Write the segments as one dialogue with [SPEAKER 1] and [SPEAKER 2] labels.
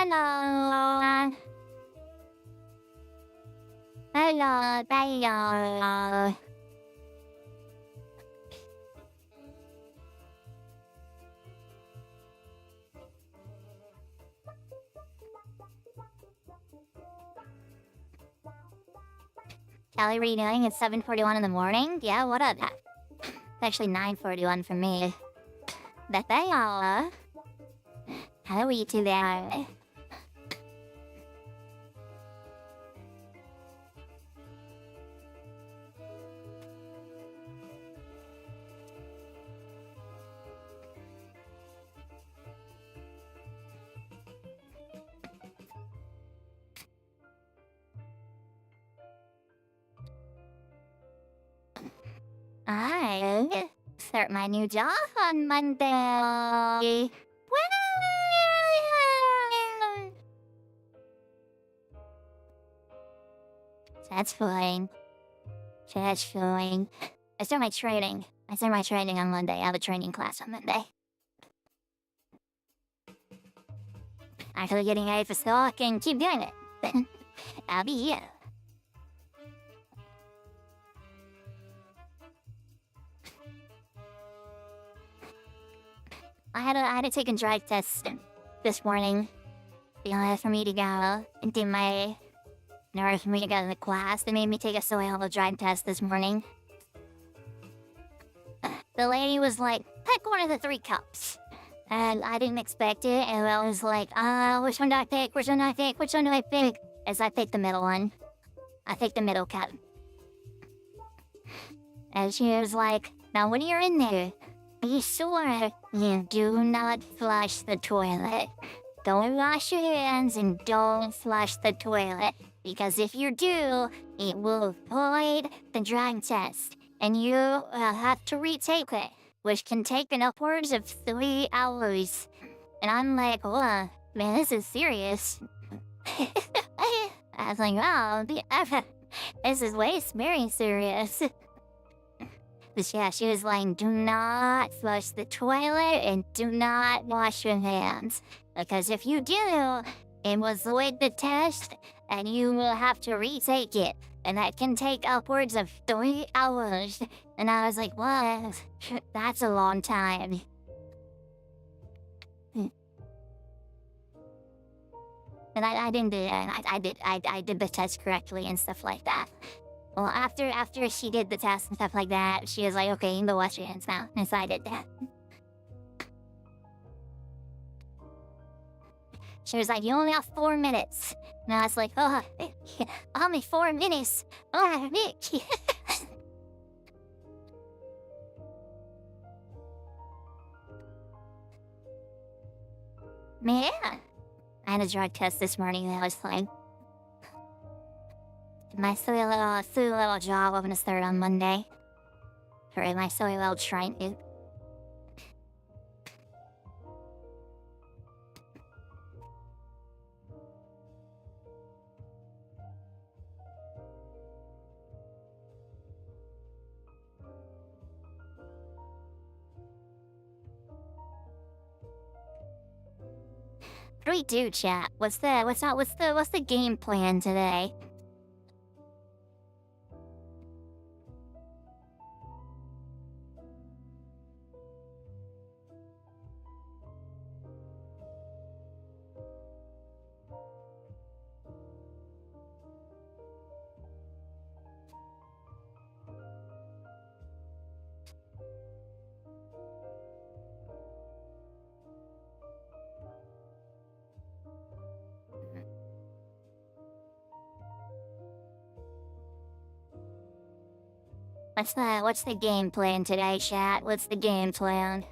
[SPEAKER 1] Hello. Hello, Talion. Tali, what are you doing? It's 7:41 in the morning? Yeah, what up? It's actually 9:41 for me. Battalion. How are you today? I start my new job on Monday. That's fine. That's fine. I start my training on Monday. I have a training class on Monday. Actually getting ready for stock and keep doing it. I'll be here. I had to take a drive test this morning. In order for me to go and do my... In order for me to go to the class, they made me take a soil drive test this morning. The lady was like, pick one of the 3 cups. And I didn't expect it, and I was like, which one do I pick? Which one do I pick? Which one do I pick? As I picked the middle one. I picked the middle cup. And she was like, now when you're in there, be sure you do not flush the toilet. Don't wash your hands and don't flush the toilet. Because if you do, it will void the drug test. And you will have to retake it, which can take an upwards of 3 hours. And I'm like, oh, man, this is serious. I was like, wow, this is very serious. But yeah, she was like, do not flush the toilet and do not wash your hands. Because if you do, it will void the test and you will have to retake it. And that can take upwards of 3 hours. And I was like, what? That's a long time. And I didn't do it. I did the test correctly and stuff like that. Well, after she did the test and stuff like that, she was like, okay, you can go wash your hands now. And so I did that. She was like, you only have 4 minutes. And I was like, oh, only 4 minutes. Oh, Nick. Man, I had a drug test this morning and I was fine. My silly little job I'm gonna start on Monday. Or my silly little training. What do we do, chat? What's the game plan today? What's the game plan today, chat? What's the game plan?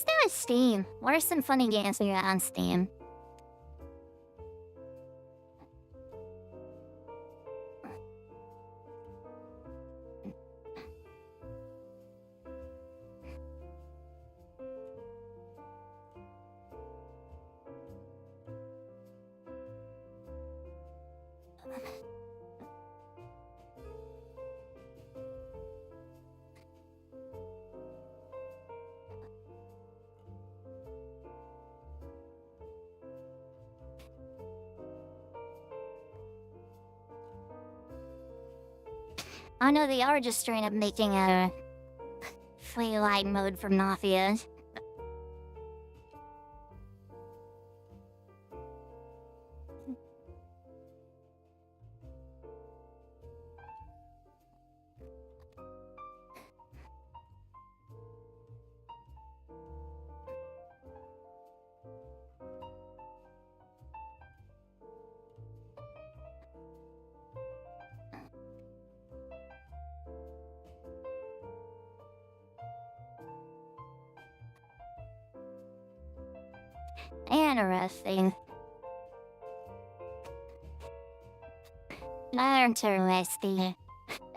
[SPEAKER 1] Let's do a Steam. What are some funny games we got on Steam? Oh no, they are just straight up making a free light mode from Mafia. Interesting. Interesting.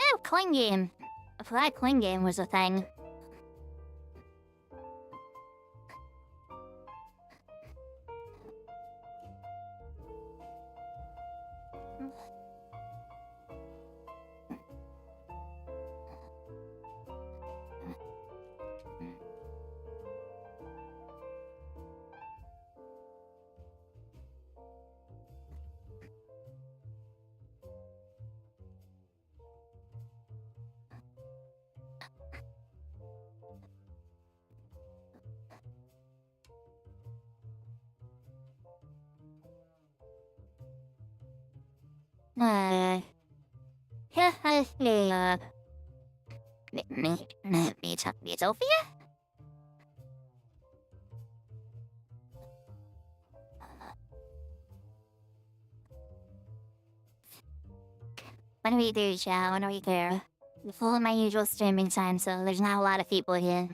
[SPEAKER 1] Oh, Cling Game. I forgot Cling Game was a thing. Sophia? What do we do, chat? What do we do? I'm full of my usual streaming time, so there's not a lot of people here.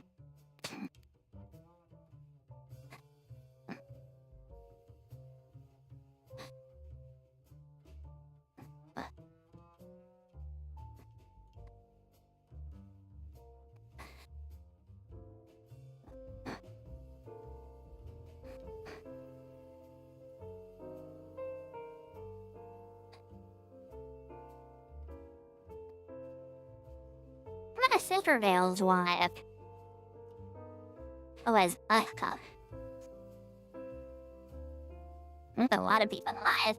[SPEAKER 1] My sister Vale's wife. Oh, as Aka. A lot of people live.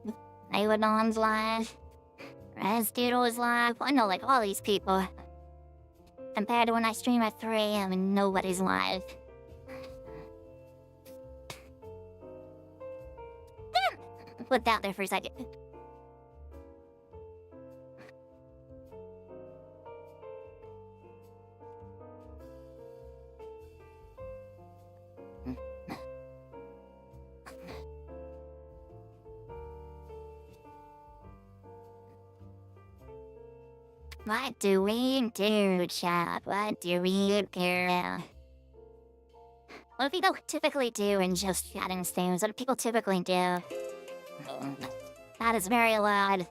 [SPEAKER 1] Aerodon's live. Razdoodle's live. I know, like, all these people. Compared to when I stream at 3 AM and nobody's live. Damn! Put that there for a second. What do we do, chat? What do we do? What do people typically do in just chatting streams? What do people typically do? That is very loud.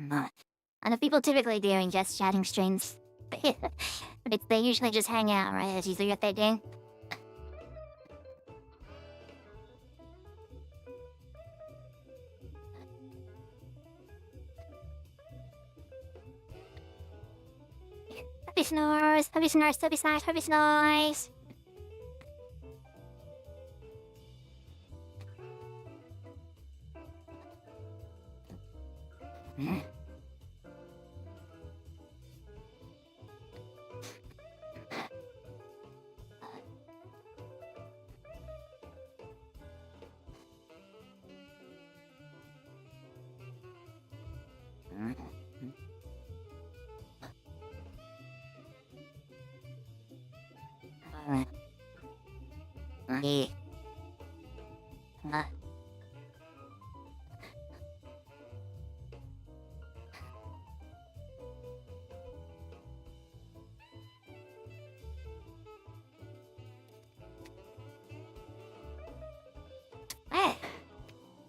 [SPEAKER 1] What do people typically do in just chatting streams? But they usually just hang out, right? That's usually what they do. Happy snores, happy snores, happy snores, happy snores.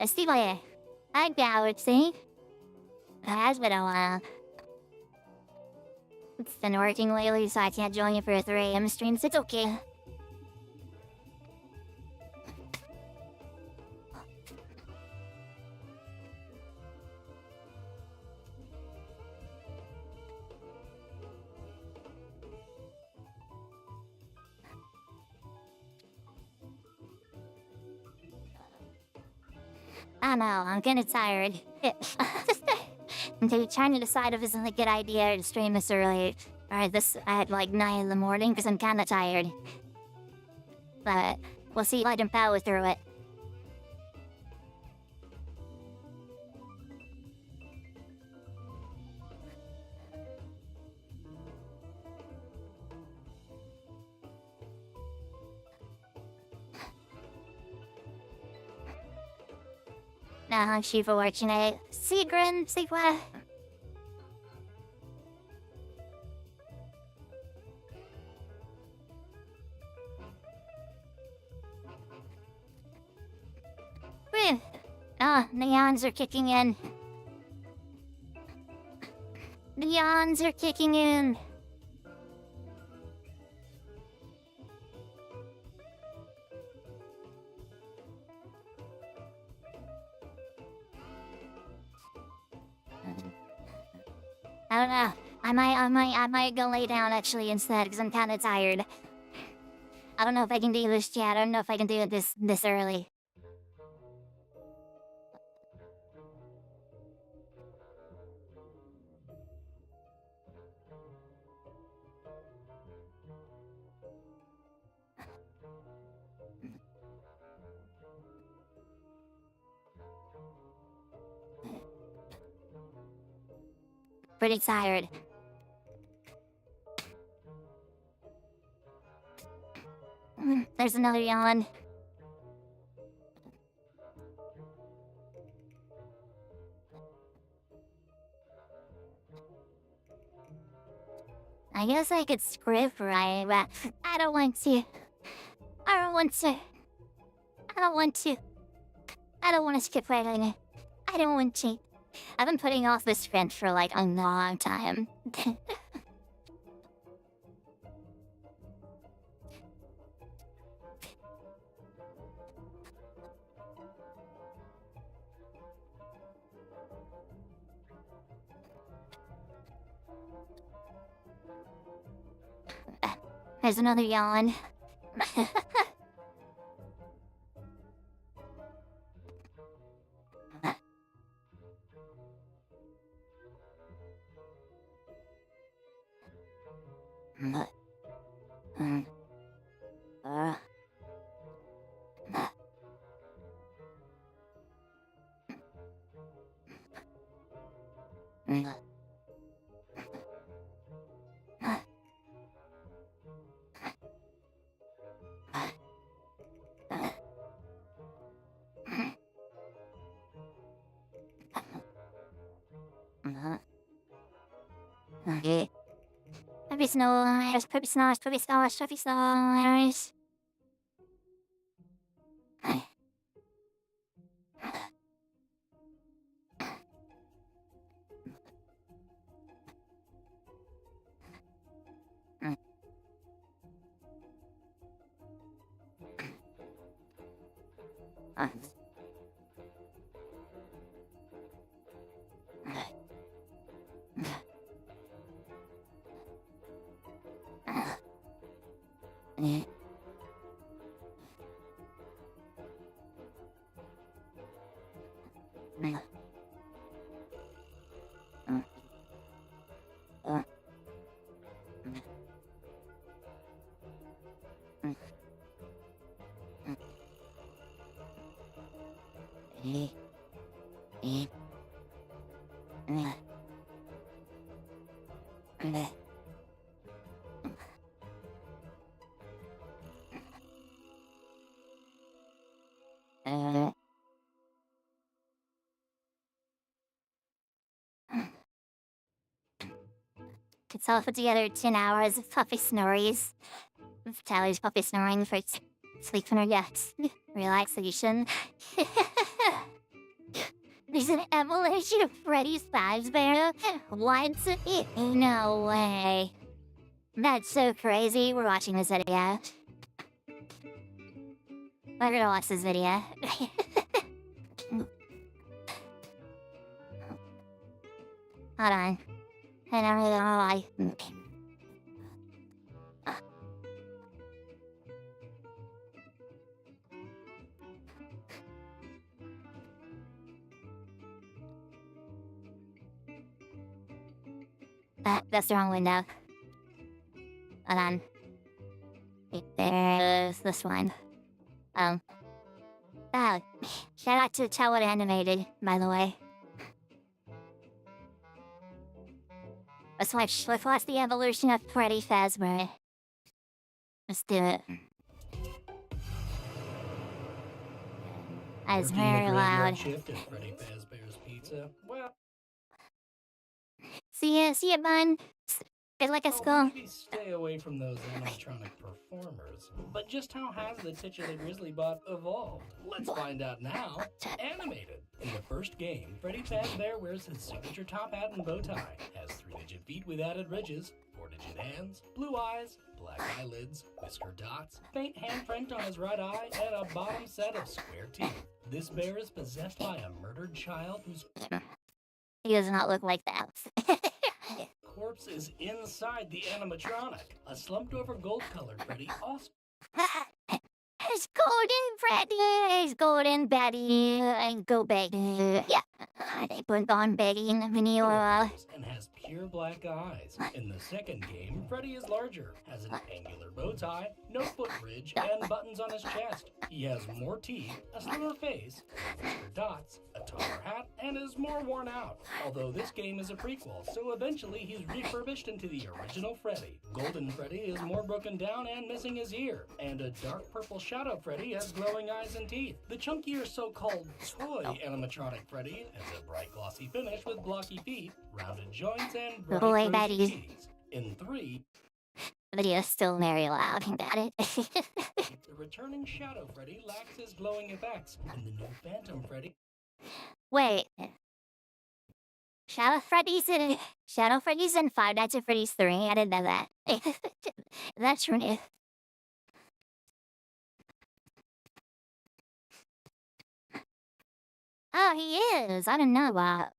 [SPEAKER 1] see why I doubt, see? It has been a while. It's been working lately, so I can't join you for a 3 AM streams. It's okay. I know, I'm kinda tired. I'm trying to decide if it's a good idea to stream this early. Or this at like 9 in the morning, because I'm kinda tired. But we'll see if I can power through it. Nah, she for watching it. Sigrin, Sigwa. Ah, the yawns are kicking in. The yawns are kicking in. I don't know. I might go lay down actually instead, because I'm kind of tired. I don't know if I can do this chat. I don't know if I can do it this early. Pretty tired. There's another yawn. I guess I could script right, but I don't want to. I don't want to. I don't want to. I don't want to skip writing. I don't want to. I've been putting off this sprint for like a long time. There's another yawn. Okay. Puppy snores, puppy snores, puppy snores, puppy snores. It's all put together 10 hours of puppy snories. Tali's puppy snoring for sleep when her gets relaxation. There's an evolution of Freddy Fazbear? What? No way. That's so crazy. We're watching this video. We're gonna watch this video. Hold on. I don't really know why. That's the wrong window. Hold on. There's this one. Oh, shout out to Tali Animated, by the way. Let's watch the evolution of Freddy Fazbear. Let's do it. That's very loud.
[SPEAKER 2] Shift at Freddy Fazbear's Pizza. Well,
[SPEAKER 1] see ya, bun. Good luck at school.
[SPEAKER 2] Maybe stay away from those animatronic performers. But just how has the titular Grizzly bot evolved? Let's find out now. Animated. In the first game, Freddy Fazbear wears his signature top hat and bow tie, has 3-digit feet with added ridges, 4-digit hands, blue eyes, black eyelids, whisker dots, faint handprint on his right eye, and a bottom set of square teeth. This bear is possessed by a murdered child whose
[SPEAKER 1] He does not look like that.
[SPEAKER 2] corpse is inside the animatronic. A slumped-over gold-colored Freddy also.
[SPEAKER 1] It's golden Freddy, it's golden Betty, and go Betty. Yeah, they put on Betty in the video.
[SPEAKER 2] And has pure black eyes. In the second game, Freddy is larger, has an angular bow tie, no foot ridge, and buttons on his chest. He has more teeth, a slimmer face, whisker dots, a taller hat, and is more worn out. Although this game is a prequel, so eventually he's refurbished into the original Freddy. Golden Freddy is more broken down and missing his ear, and a dark purple Shadow Freddy has glowing eyes and teeth. The chunkier so-called toy animatronic Freddy has a bright glossy finish with blocky feet, rounded joints, and bright
[SPEAKER 1] Boy,
[SPEAKER 2] rosy
[SPEAKER 1] Betty.
[SPEAKER 2] cheeks. In 3,
[SPEAKER 1] The video's still very loud, got it?
[SPEAKER 2] the returning Shadow Freddy lacks his glowing effects, and the new Phantom Freddy
[SPEAKER 1] Wait. Shadow Freddy's in 5 Nights at Freddy's 3. I didn't know that. That's true. Oh, he is. I didn't know that.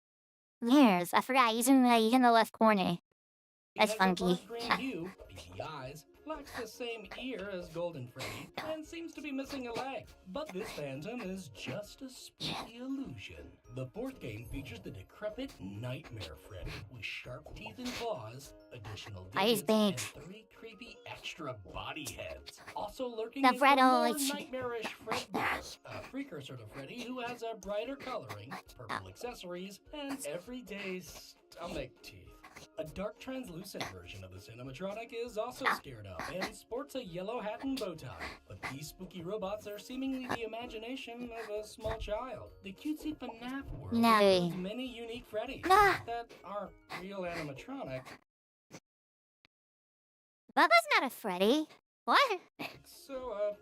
[SPEAKER 1] Years. I forgot. He's in the left corner. That's
[SPEAKER 2] has
[SPEAKER 1] funky.
[SPEAKER 2] a bright green hue, beady eyes, lacks the same ear as Golden Freddy, and seems to be missing a leg. But this phantom is just a spooky illusion. The fourth game features the decrepit Nightmare Freddy with sharp teeth and claws, additional
[SPEAKER 1] Eyes
[SPEAKER 2] digits, and
[SPEAKER 1] big.
[SPEAKER 2] 3 creepy extra body heads. Also lurking
[SPEAKER 1] The
[SPEAKER 2] is the more
[SPEAKER 1] Freddles.
[SPEAKER 2] nightmarish Fredbear, a precursor to Freddy who has a brighter coloring, purple accessories, and everyday stomach teeth. A dark translucent version of this animatronic is also scared up and sports a yellow hat and bow tie. But these spooky robots are seemingly the imagination of a small child. The cutesy FNAF world
[SPEAKER 1] No.
[SPEAKER 2] includes many unique Freddys
[SPEAKER 1] Nah.
[SPEAKER 2] that aren't real animatronic.
[SPEAKER 1] Well, that's not a Freddy. What?
[SPEAKER 2] So,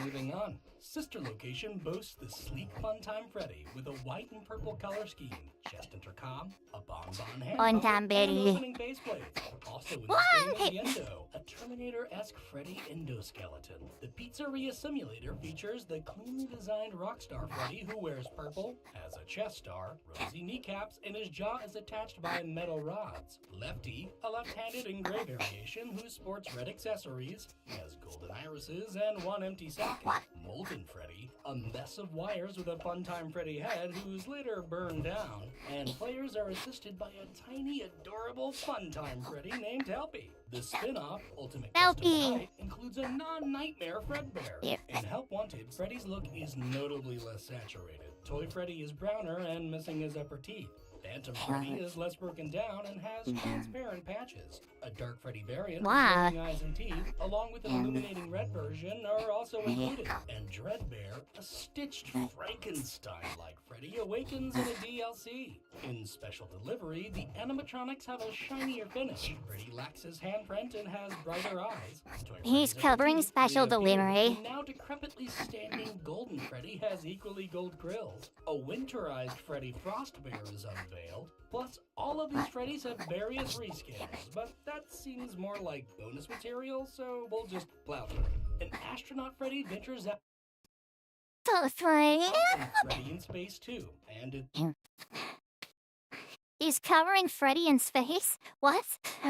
[SPEAKER 2] moving on. Sister location boasts the sleek Funtime Freddy with a white and purple color scheme, chest intercom, a bonbon hand
[SPEAKER 1] Funtime
[SPEAKER 2] puppet, and
[SPEAKER 1] Betty.
[SPEAKER 2] opening faceplates. Also in this game is the Endo, a Terminator-esque Freddy endoskeleton. The Pizzeria Simulator features the cleanly designed Rockstar Freddy who wears purple, has a chest star, rosy kneecaps, and his jaw is attached by metal rods. Lefty, a left-handed and gray variation who sports red accessories, has golden irises, and 1 empty socket. Molten Freddy, a mess of wires with a Funtime Freddy head who's later burned down, and players are assisted by a tiny, adorable Funtime Freddy named Helpy. The spin-off, Ultimate Custom
[SPEAKER 1] Helpy.
[SPEAKER 2] Fight, includes a non-nightmare Fredbear.
[SPEAKER 1] Yeah.
[SPEAKER 2] In Help Wanted, Freddy's look is notably less saturated. Toy Freddy is browner and missing his upper teeth. Phantom Freddy is less broken down and has transparent patches. A Dark Freddy variant
[SPEAKER 1] Wow.
[SPEAKER 2] with glowing eyes and teeth, along with an illuminating red version, are also included. And Dreadbear, a stitched Frankenstein-like Freddy, awakens in a DLC. In special delivery, the animatronics have a shinier finish. Freddy lacks his handprint and has brighter eyes. Toy
[SPEAKER 1] He's
[SPEAKER 2] Freddy's
[SPEAKER 1] covering
[SPEAKER 2] teeth
[SPEAKER 1] special
[SPEAKER 2] reappear,
[SPEAKER 1] delivery.
[SPEAKER 2] and now decrepitly standing Golden Freddy has equally gold grills. A winterized Freddy Frostbear is unveiled. Plus, all of these Freddys have various reskins, but that seems more like bonus material, so we'll just plow through. An astronaut Freddy ventures out
[SPEAKER 1] So funny.
[SPEAKER 2] in Freddy in Space 2, and it
[SPEAKER 1] He's covering Freddy in space? What?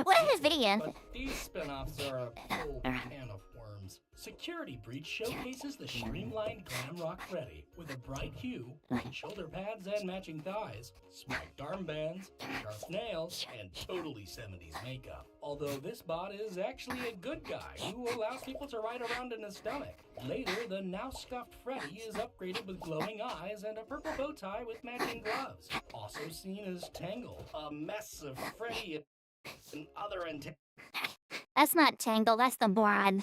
[SPEAKER 1] What is the video?
[SPEAKER 2] But these spin-offs are a whole can of worms. Security Breach showcases the streamlined glam rock Freddy with a bright hue, white shoulder pads and matching thighs, spiked armbands, sharp nails, and totally 70s makeup. Although this bot is actually a good guy who allows people to ride around in his stomach. Later, the now scuffed Freddy is upgraded with glowing eyes and a purple bow tie with matching gloves. Also seen as Tangle, a mess of Freddy and other
[SPEAKER 1] That's not Tangle, that's the blob.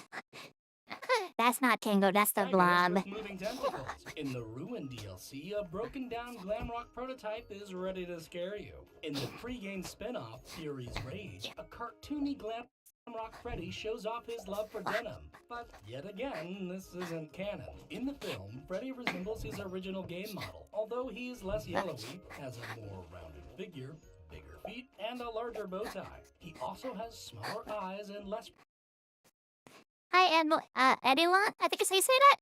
[SPEAKER 1] That's not Tangle, that's the blob.
[SPEAKER 2] with moving tentacles. In the Ruin DLC, a broken down glam rock prototype is ready to scare you. In the pre-game spin-off, Fury's Rage, a cartoony glam rock Freddy shows off his love for denim. But yet again, this isn't canon. In the film, Freddy resembles his original game model, although he is less yellowy, has a more rounded figure, bigger feet, and a larger bow tie. He also has smaller eyes and less
[SPEAKER 1] Hi, anyone? I think it's how you say that.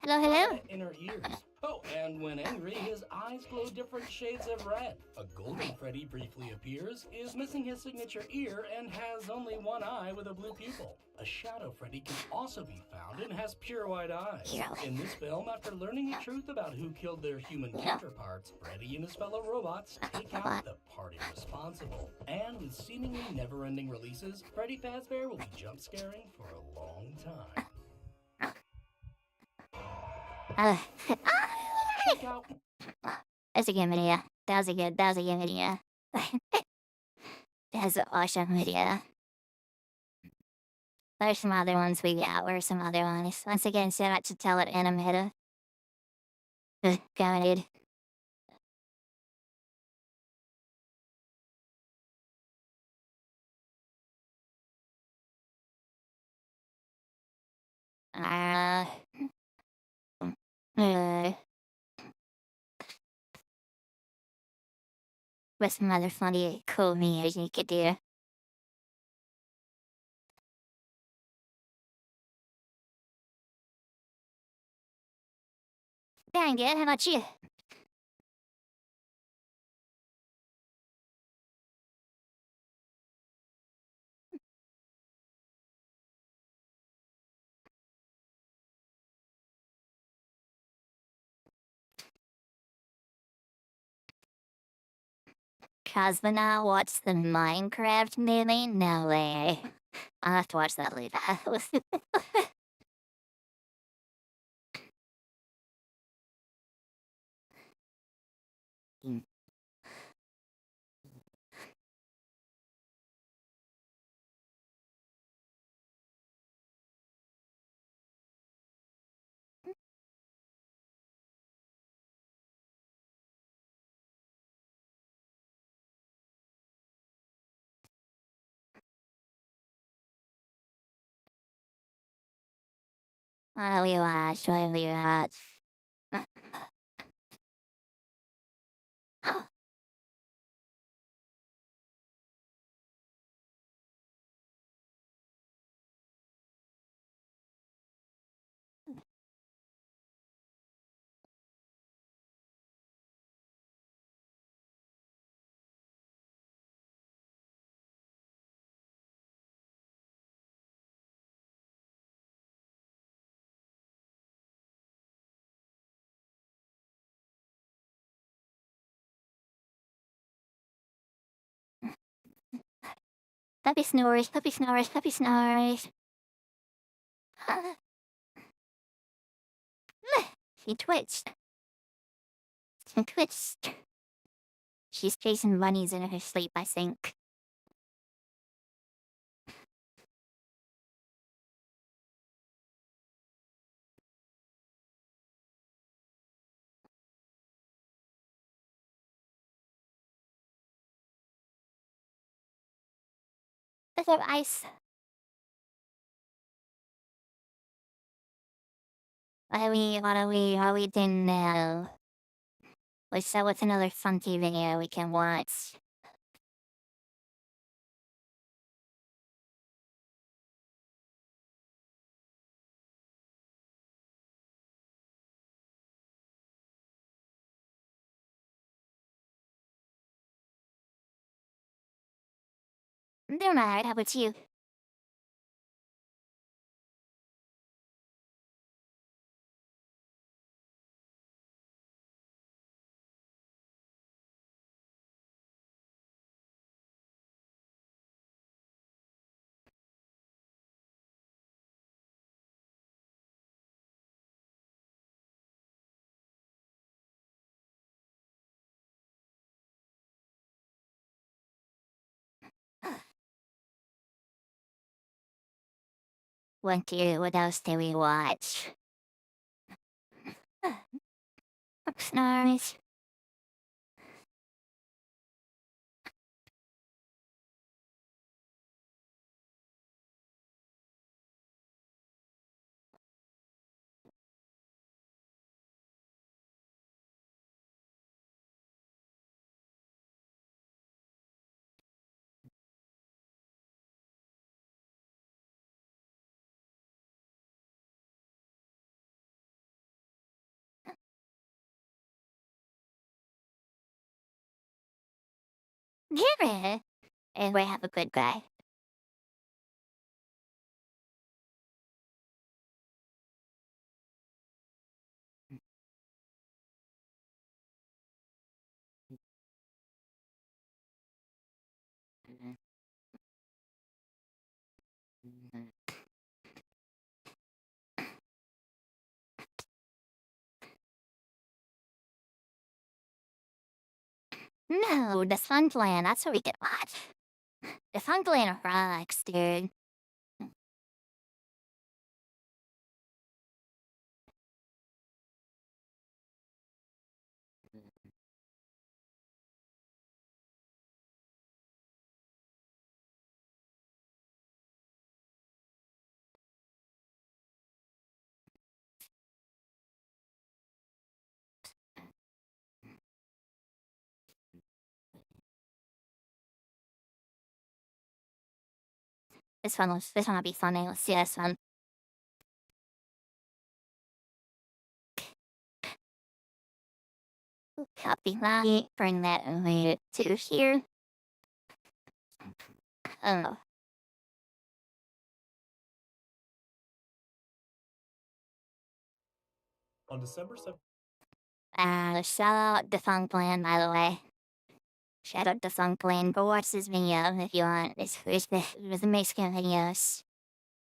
[SPEAKER 1] Hello?
[SPEAKER 2] inner ears. Oh, and when angry, his eyes glow different shades of red. A Golden Freddy briefly appears, is missing his signature ear, and has only one eye with a blue pupil. A Shadow Freddy can also be found and has pure white eyes. In this film, after learning the truth about who killed their human counterparts, Freddy and his fellow robots take out the party responsible. And with seemingly never-ending releases, Freddy Fazbear will be jump-scaring for a long time. Check out
[SPEAKER 1] That's a good video. That was a good video. That's an awesome video. There's some other ones we got. Where's some other ones? Once again, shout out to Tell It Animator. Go, dude. What's some other funny, cool videos you could do? Dang it, how about you? Cosmonaut watched the Minecraft movie? No way. I'll have to watch that later. What do we watch? What do we watch? Puppy snores, puppy snores, puppy snores. She twitched. She twitched. She's chasing bunnies in her sleep, I think. Is there ice? What are we doing now? What's another funky video we can watch? I'm doing alright, how about you? What else do we watch? Snarls. Yeah. And we have a good guy. No, the Sunland, that's what we can watch. The Sunland rocks, dude. This one will be funny. Let's see this one. Copy that. Bring that over to here. Oh.
[SPEAKER 2] On December 7th,
[SPEAKER 1] Shout out the Funkland, by the way. Shout out the Funkland. Go watch this video if you want. It's the Mexican videos.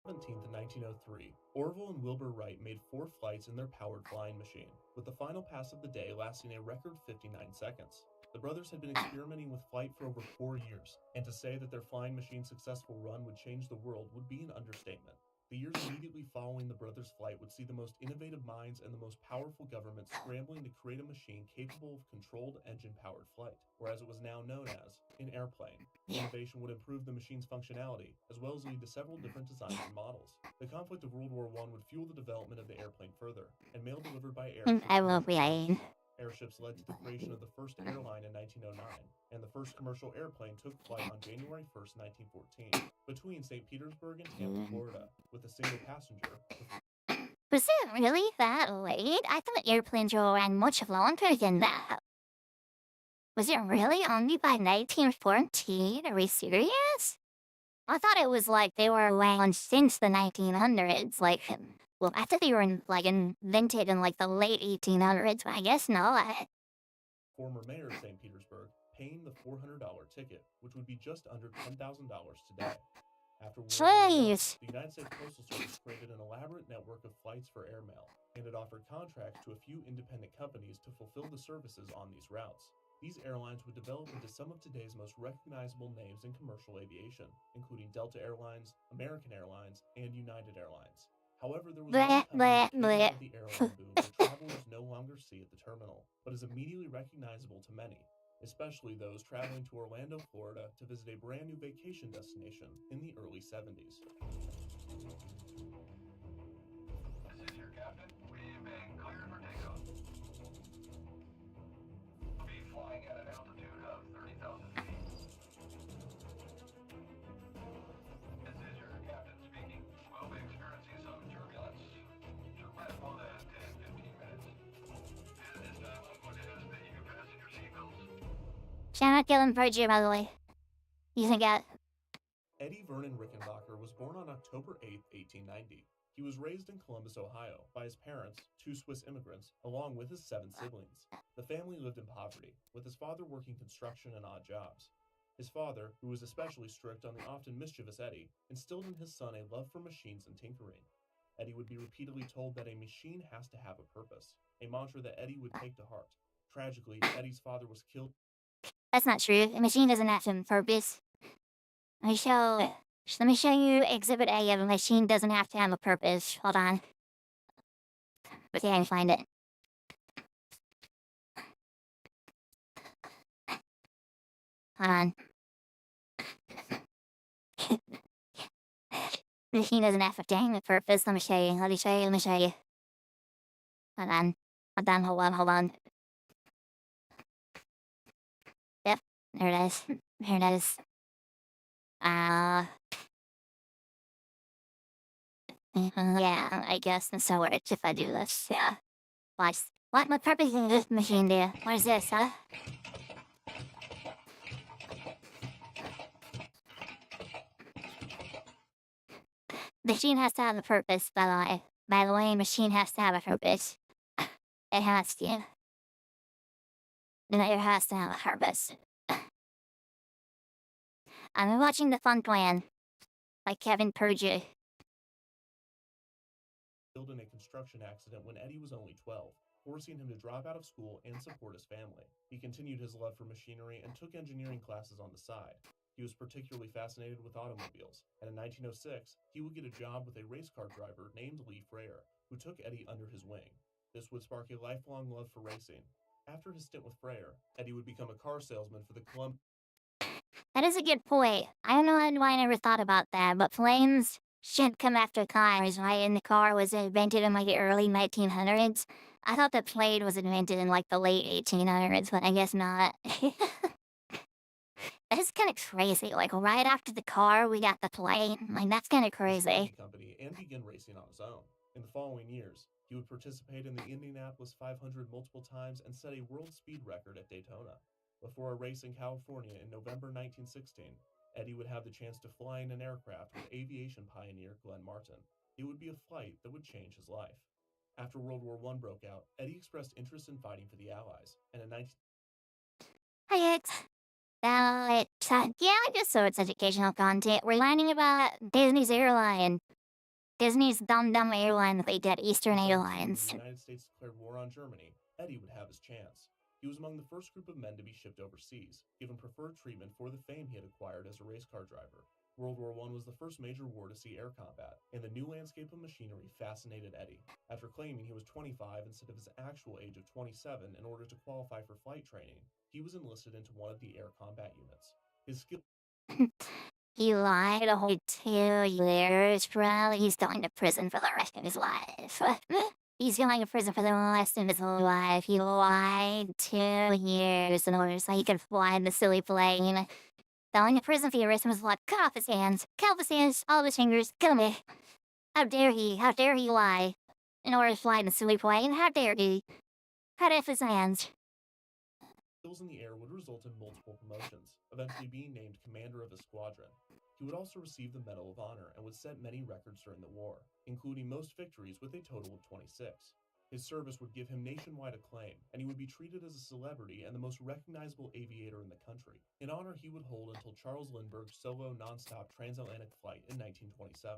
[SPEAKER 2] 17th, 1903, Orville and Wilbur Wright made 4 flights in their powered flying machine, with the final pass of the day lasting a record 59 seconds. The brothers had been experimenting with flight for over 4 years, and to say that their flying machine's successful run would change the world would be an understatement. The years immediately following the brothers' flight would see the most innovative minds and the most powerful governments scrambling to create a machine capable of controlled engine-powered flight, or as it was now known as, an airplane. The innovation would improve the machine's functionality, as well as lead to several different designs and models. The conflict of World War I would fuel the development of the airplane further, and mail delivered by air.
[SPEAKER 1] I will be in.
[SPEAKER 2] Airships led to the creation of the first airline in 1909, and the first commercial airplane took flight on January 1st, 1914, between St. Petersburg and Tampa, Florida, with a single passenger.
[SPEAKER 1] Was it really that late? I thought airplanes were around much longer than that. Was it really only by 1914? Are we serious? I thought it was like they were around since the 1900s. Well, I thought they were invented in the late 1800s, but I guess not.
[SPEAKER 2] Former mayor of St. Petersburg paying the $400 ticket, which would be just under $10,000 today. After World War I,
[SPEAKER 1] Jeez.
[SPEAKER 2] the United States Postal Service created an elaborate network of flights for airmail, and it offered contracts to a few independent companies to fulfill the services on these routes.
[SPEAKER 3] These airlines would develop into some of today's most recognizable names in commercial aviation, including Delta Airlines, American Airlines, and United Airlines. However, there was one
[SPEAKER 1] Bleh,
[SPEAKER 3] company
[SPEAKER 1] bleh,
[SPEAKER 3] that came
[SPEAKER 1] bleh.
[SPEAKER 3] out of the airline boom that travelers no longer see at the terminal, but is immediately recognizable to many, especially those traveling to Orlando, Florida to visit a brand new vacation destination in the early 70s.
[SPEAKER 4] This is your captain. We've been cleared for takeoff. We'll be flying at an altitude of 30,000 feet. This is your captain speaking. We'll be experiencing some turbulence. Should last more than 10-15 minutes. At this time, I'm going to ask that you fasten your seatbelts.
[SPEAKER 1] Shout out Dylan Virgil, by the way. You think that?
[SPEAKER 3] Eddie Vernon Rickenbacker was born on October 8, 1890. He was raised in Columbus, Ohio, by his parents, two Swiss immigrants, along with his 7 siblings. The family lived in poverty, with his father working construction and odd jobs. His father, who was especially strict on the often mischievous Eddie, instilled in his son a love for machines and tinkering. Eddie would be repeatedly told that a machine has to have a purpose, a mantra that Eddie would take to heart. Tragically, Eddie's father was killed.
[SPEAKER 1] That's not true. A machine doesn't have to purpose. Let me show you Exhibit A of a machine doesn't have to have a purpose. Hold on. But yeah, I can find it. Hold on. Machine doesn't have to have a purpose. Let me show you. Let me show you. Hold on. Hold on. Yep. There it is. Yeah, I guess that's how it works if I do this. Yeah. What my purpose is this machine there? What is this, huh? Machine has to have a purpose, by the way. By the way, machine has to have a purpose. It has to. It has to have a purpose. I'm watching The Fun Plan by Kevin Purgey.
[SPEAKER 3] Killed in a construction accident when Eddie was only 12, forcing him to drop out of school and support his family. He continued his love for machinery and took engineering classes on the side. He was particularly fascinated with automobiles, and in 1906, he would get a job with a race car driver named Lee Frere, who took Eddie under his wing. This would spark a lifelong love for racing. After his stint with Frere, Eddie would become a car salesman for the Columbia.
[SPEAKER 1] That is a good point. I don't know why I never thought about that, but planes should come after cars, right? And the car was invented in like the early 1900s. I thought the plane was invented in like the late 1800s, but I guess not. That's kind of crazy. Like right after the car, we got the plane. Like that's kind of crazy.
[SPEAKER 3] Company and begin racing on his own. In the following years, he would participate in the Indianapolis 500 multiple times and set a world speed record at Daytona. Before a race in California in November 1916, Eddie would have the chance to fly in an aircraft with aviation pioneer Glenn Martin. It would be a flight that would change his life. After World War I broke out, Eddie expressed interest in fighting for the Allies, and in 19...
[SPEAKER 1] Hi, X. Yeah, I guess so. It's educational content. We're learning about Disney's airline. Disney's dumb airline that they did, Eastern Airlines.
[SPEAKER 3] When the United States declared war on Germany, Eddie would have his chance. He was among the first group of men to be shipped overseas, given preferred treatment for the fame he had acquired as a race car driver. World War I was the first major war to see air combat, and the new landscape of machinery fascinated Eddie. After claiming he was 25 instead of his actual age of 27 in order to qualify for flight training, he was enlisted into one of the air combat units. His skill...
[SPEAKER 1] He lied a whole 2 years, bro. He's going to prison for the rest of his life. He's going to prison for the rest of his life. He lied 2 years in order so he could fly in the silly plane. Going to prison for the rest of his life. Cut off his hands. Cut off his hands. All of his fingers. Kill me. How dare he? How dare he lie in order to fly in the silly plane? How dare he? Cut off his hands.
[SPEAKER 3] Skills in the air would result in multiple promotions, eventually being named commander of a squadron. He would also receive the Medal of Honor and would set many records during the war, including most victories with a total of 26. His service would give him nationwide acclaim, and he would be treated as a celebrity and the most recognizable aviator in the country, an honor he would hold until Charles Lindbergh's solo non-stop transatlantic flight in 1927.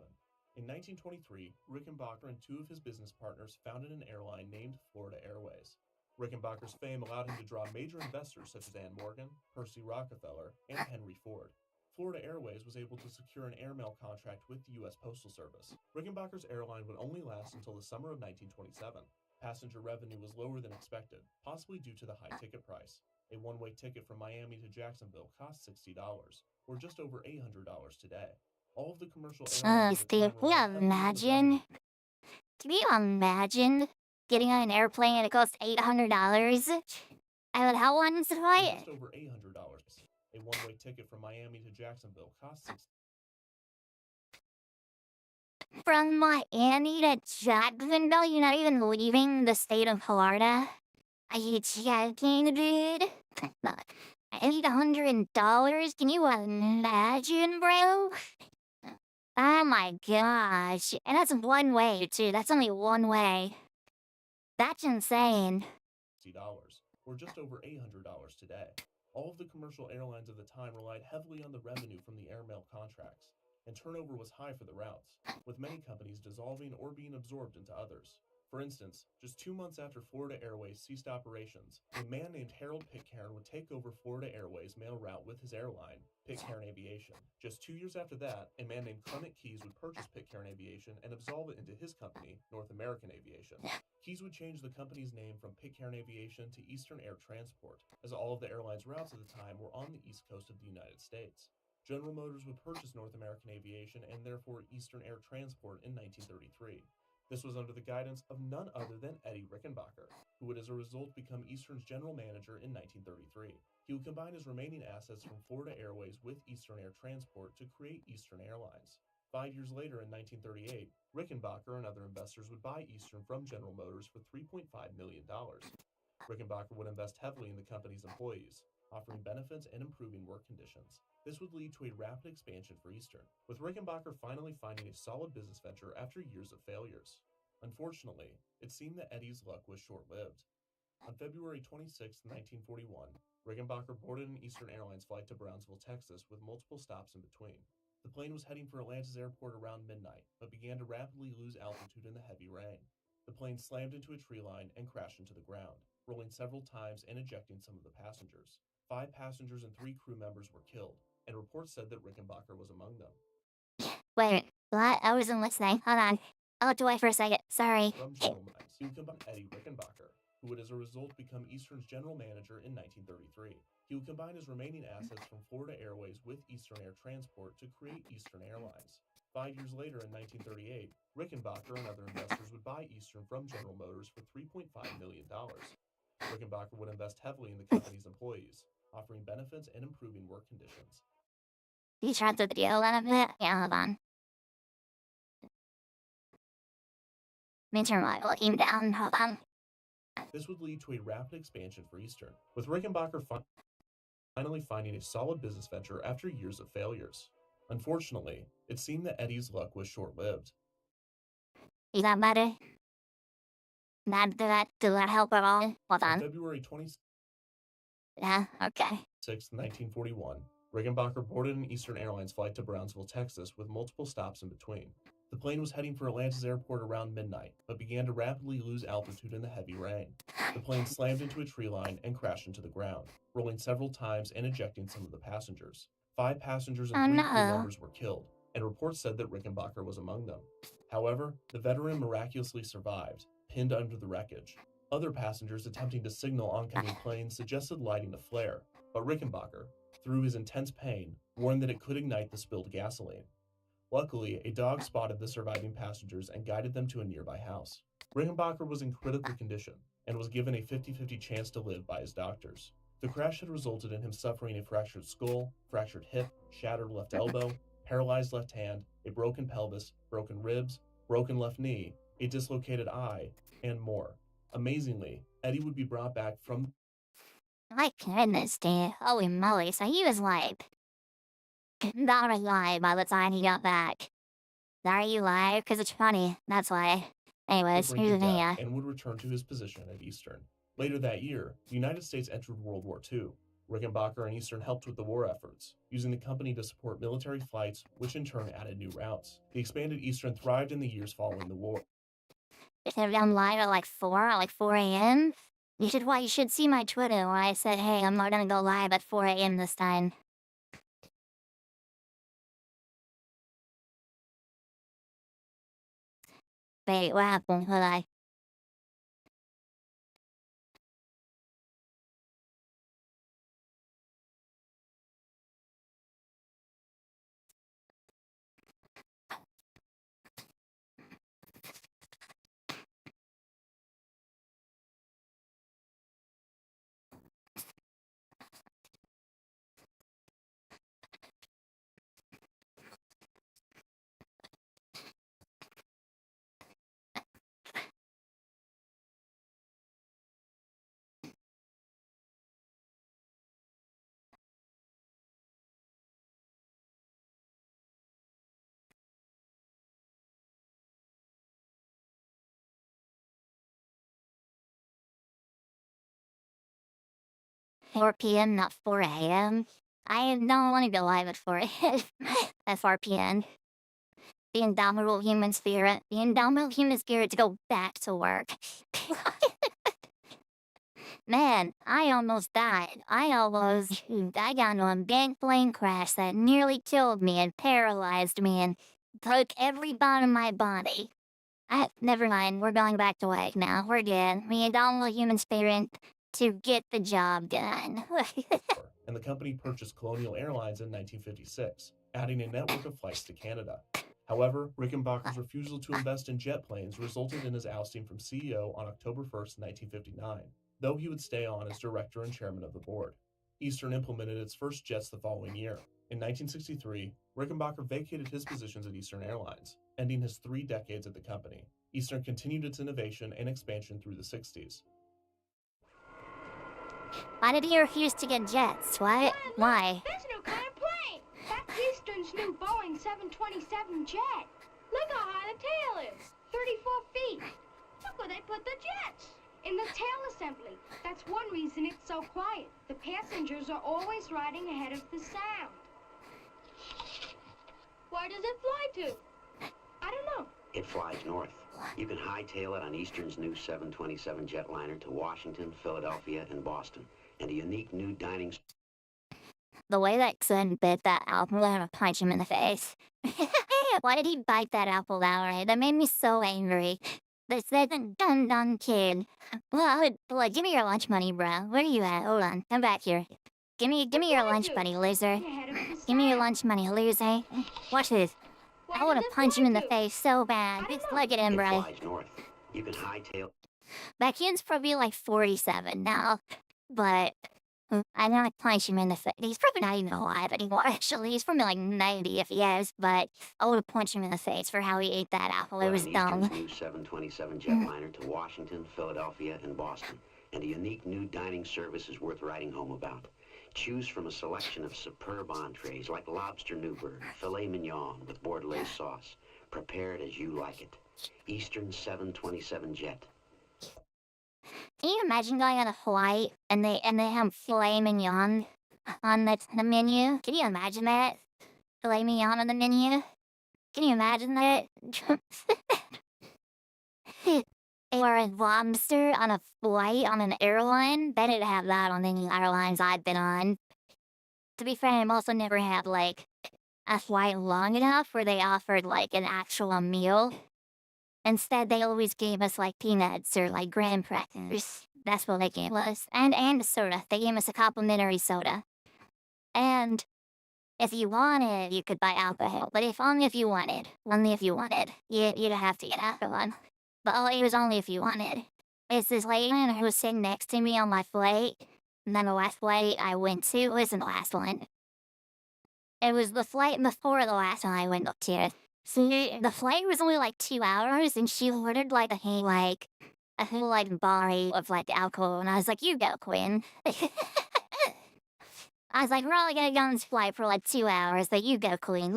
[SPEAKER 3] In 1923, Rickenbacker and 2 of his business partners founded an airline named Florida Airways. Rickenbacker's fame allowed him to draw major investors such as Ann Morgan, Percy Rockefeller, and Henry Ford. Florida Airways was able to secure an airmail contract with the U.S. Postal Service. Rickenbacker's airline would only last until the summer of 1927. Passenger revenue was lower than expected, possibly due to the high ticket price. A one-way ticket from Miami to Jacksonville cost $60, or just over $800 today. All of the commercial airlines at the time
[SPEAKER 1] Can you
[SPEAKER 3] relied heavily on the
[SPEAKER 1] imagine?
[SPEAKER 3] revenue.
[SPEAKER 1] Can you imagine getting on an airplane and it costs $800? I would how long to
[SPEAKER 3] Or
[SPEAKER 1] fly it?
[SPEAKER 3] just over $800. A one-way ticket from Miami to Jacksonville cost $60.
[SPEAKER 1] From Miami to Jacksonville, you're not even leaving the state of Florida? Are you joking, dude? $800? Can you imagine, bro? Oh my gosh. And that's one way, too. That's only one way. That's insane.
[SPEAKER 3] Or just over $800 today. All of the commercial airlines of the time relied heavily on the revenue from the airmail contracts, and turnover was high for the routes, with many companies dissolving or being absorbed into others. For instance, just 2 months after Florida Airways ceased operations, a man named Harold Pitcairn would take over Florida Airways' mail route with his airline, Pitcairn Aviation. Just 2 years after that, a man named Clement Keyes would purchase Pitcairn Aviation and absolve it into his company, North American Aviation. Keyes would change the company's name from Pitcairn Aviation to Eastern Air Transport, as all of the airline's routes at the time were on the east coast of the United States. General Motors would purchase North American Aviation and therefore Eastern Air Transport in 1933. This was under the guidance of none other than Eddie Rickenbacker, who would as a result become Eastern's general manager in 1933. He would combine his remaining assets from Florida Airways with Eastern Air Transport to create Eastern Airlines. 5 years later, in 1938, Rickenbacker and other investors would buy Eastern from General Motors for $3.5 million. Rickenbacker would invest heavily in the company's employees, offering benefits and improving work conditions. This would lead to a rapid expansion for Eastern, with Rickenbacker finally finding a solid business venture after years of failures. Unfortunately, it seemed that Eddie's luck was short-lived. On February 26, 1941, Rickenbacker boarded an Eastern Airlines flight to Brownsville, Texas, with multiple stops in between. The plane was heading for Atlanta's airport around midnight, but began to rapidly lose altitude in the heavy rain. The plane slammed into a tree line and crashed into the ground, rolling several times and ejecting some of the passengers. 5 passengers and 3 crew members were killed, and reports said that Rickenbacker was among them.
[SPEAKER 1] Wait, what? I wasn't listening. Hold on. I'll look away for a second. Sorry.
[SPEAKER 3] From General Motors, he would combine Eddie Rickenbacker, who would as a result become Eastern's general manager in 1933. He would combine his remaining assets from Florida Airways with Eastern Air Transport to create Eastern Airlines. 5 years later, in 1938, Rickenbacker and other investors would buy Eastern from General Motors for $3.5 million. Rickenbacker would invest heavily in the company's employees, offering benefits and improving work conditions.
[SPEAKER 1] You tried the video a little bit? Yeah, hold on. Let me turn my volume down. Hold on.
[SPEAKER 3] This would lead to a rapid expansion for Eastern, with Rickenbacker finally finding a solid business venture after years of failures. Unfortunately, it seemed that Eddie's luck was short-lived.
[SPEAKER 1] Is that better? Did that help at all? Hold
[SPEAKER 3] On
[SPEAKER 1] on.
[SPEAKER 3] February 26,
[SPEAKER 1] Yeah, okay.
[SPEAKER 3] 1941, Rickenbacker boarded an Eastern Airlines flight to Brownsville, Texas, with multiple stops in between. The plane was heading for Atlanta's airport around midnight, but began to rapidly lose altitude in the heavy rain. The plane slammed into a tree line and crashed into the ground, rolling several times and ejecting some of the passengers. 5 passengers and 3 crew members were killed, and reports said that Rickenbacker was among them. However, the veteran miraculously survived, pinned under the wreckage. Other passengers attempting to signal oncoming planes suggested lighting a flare, but Rickenbacker, through his intense pain, warned that it could ignite the spilled gasoline. Luckily, a dog spotted the surviving passengers and guided them to a nearby house. Rickenbacker was in critical condition and was given a 50-50 chance to live by his doctors. The crash had resulted in him suffering a fractured skull, fractured hip, shattered left elbow, paralyzed left hand, a broken pelvis, broken ribs, broken left knee, a dislocated eye, and more. Amazingly, Eddie would be brought back from...
[SPEAKER 1] My goodness, dude. Holy moly. So he was like... not alive by the time he got back. Are you live? Because it's funny. That's why. Anyways, here's the video.
[SPEAKER 3] And would return to his position at Eastern. Later that year, the United States entered World War II. Rickenbacker and Eastern helped with the war efforts, using the company to support military flights, which in turn added new routes. The expanded Eastern thrived in the years following the war.
[SPEAKER 1] I'm live at like 4 a.m.? You should see my Twitter where I said, hey, I'm not gonna go live at 4 a.m. this time. Wait, what happened? Hold on. Four p.m., not 4 a.m. I don't want to go live at 4 a.m. at 4 p.m. The indomitable human spirit. The indomitable human spirit to go back to work. Man, I almost died. I got into a big plane crash that nearly killed me and paralyzed me and broke every bone in my body. Never mind, we're going back to work now. We're good. The indomitable human spirit to get the job done.
[SPEAKER 3] And the company purchased Colonial Airlines in 1956, adding a network of flights to Canada. However, Rickenbacker's refusal to invest in jet planes resulted in his ousting from CEO on October 1st, 1959, though he would stay on as director and chairman of the board. Eastern implemented its first jets the following year. In 1963, Rickenbacker vacated his positions at Eastern Airlines, ending his 3 decades at the company. Eastern continued its innovation and expansion through the 60s.
[SPEAKER 1] Why did he refuse to get jets? What? Why?
[SPEAKER 5] There's a new kind of plane. That's Eastern's new Boeing 727 jet. Look how high the tail is. 34 feet. Look where they put the jets. In the tail assembly. That's one reason it's so quiet. The passengers are always riding ahead of the sound. Where does it fly to? I don't know.
[SPEAKER 6] It flies north. You can hightail it on Eastern's new 727 jetliner to Washington, Philadelphia, and Boston, and a unique new dining.
[SPEAKER 1] The way that son bit that apple, I'm gonna punch him in the face. Why did he bite that apple that way? That made me so angry. This dumb kid. Well, give me your lunch money, bro. Where are you at? Hold on, come back here. Give me your lunch money, loser. Give me your lunch money, loser. Watch this. I want to punch him in the face so bad. Look at him,
[SPEAKER 6] It
[SPEAKER 1] bro.
[SPEAKER 6] flies north. You can hightail.
[SPEAKER 1] That kid's probably like 47 now, but I'm gonna punch him in the face. He's probably not even alive anymore, actually. He's probably like 90 if he is, but I would punch him in the face for how he ate that apple. It was
[SPEAKER 6] on
[SPEAKER 1] dumb.
[SPEAKER 6] Eastern's new 727 jetliner to Washington, Philadelphia, and Boston, and a unique new dining service is worth writing home about. Choose from a selection of superb entrees like lobster Newburg, filet mignon with Bordelaise sauce, prepared as you like it. Eastern 727 jet.
[SPEAKER 1] Can you imagine going on a flight and they have filet mignon on the menu? Can you imagine that? Filet mignon on the menu? Can you imagine that? Or a lobster on a flight on an airline? They didn't have that on any airlines I've been on. To be fair, I've also never had like a flight long enough where they offered like an actual meal. Instead, they always gave us like peanuts or like graham crackers. That's what they gave us. And a soda. They gave us a complimentary soda. And if you wanted, you could buy alcohol. But only if you wanted. You'd have to get alcohol. But it was only if you wanted. It's this lady who was sitting next to me on my flight. And then the last flight I went to wasn't the last one. It was the flight before the last one I went up to. So the flight was only like 2 hours, and she ordered like a whole bar of like alcohol, and I was like, "You go, Quinn." I was like, "We're only gonna go on this flight for like 2 hours, but you go, Quinn.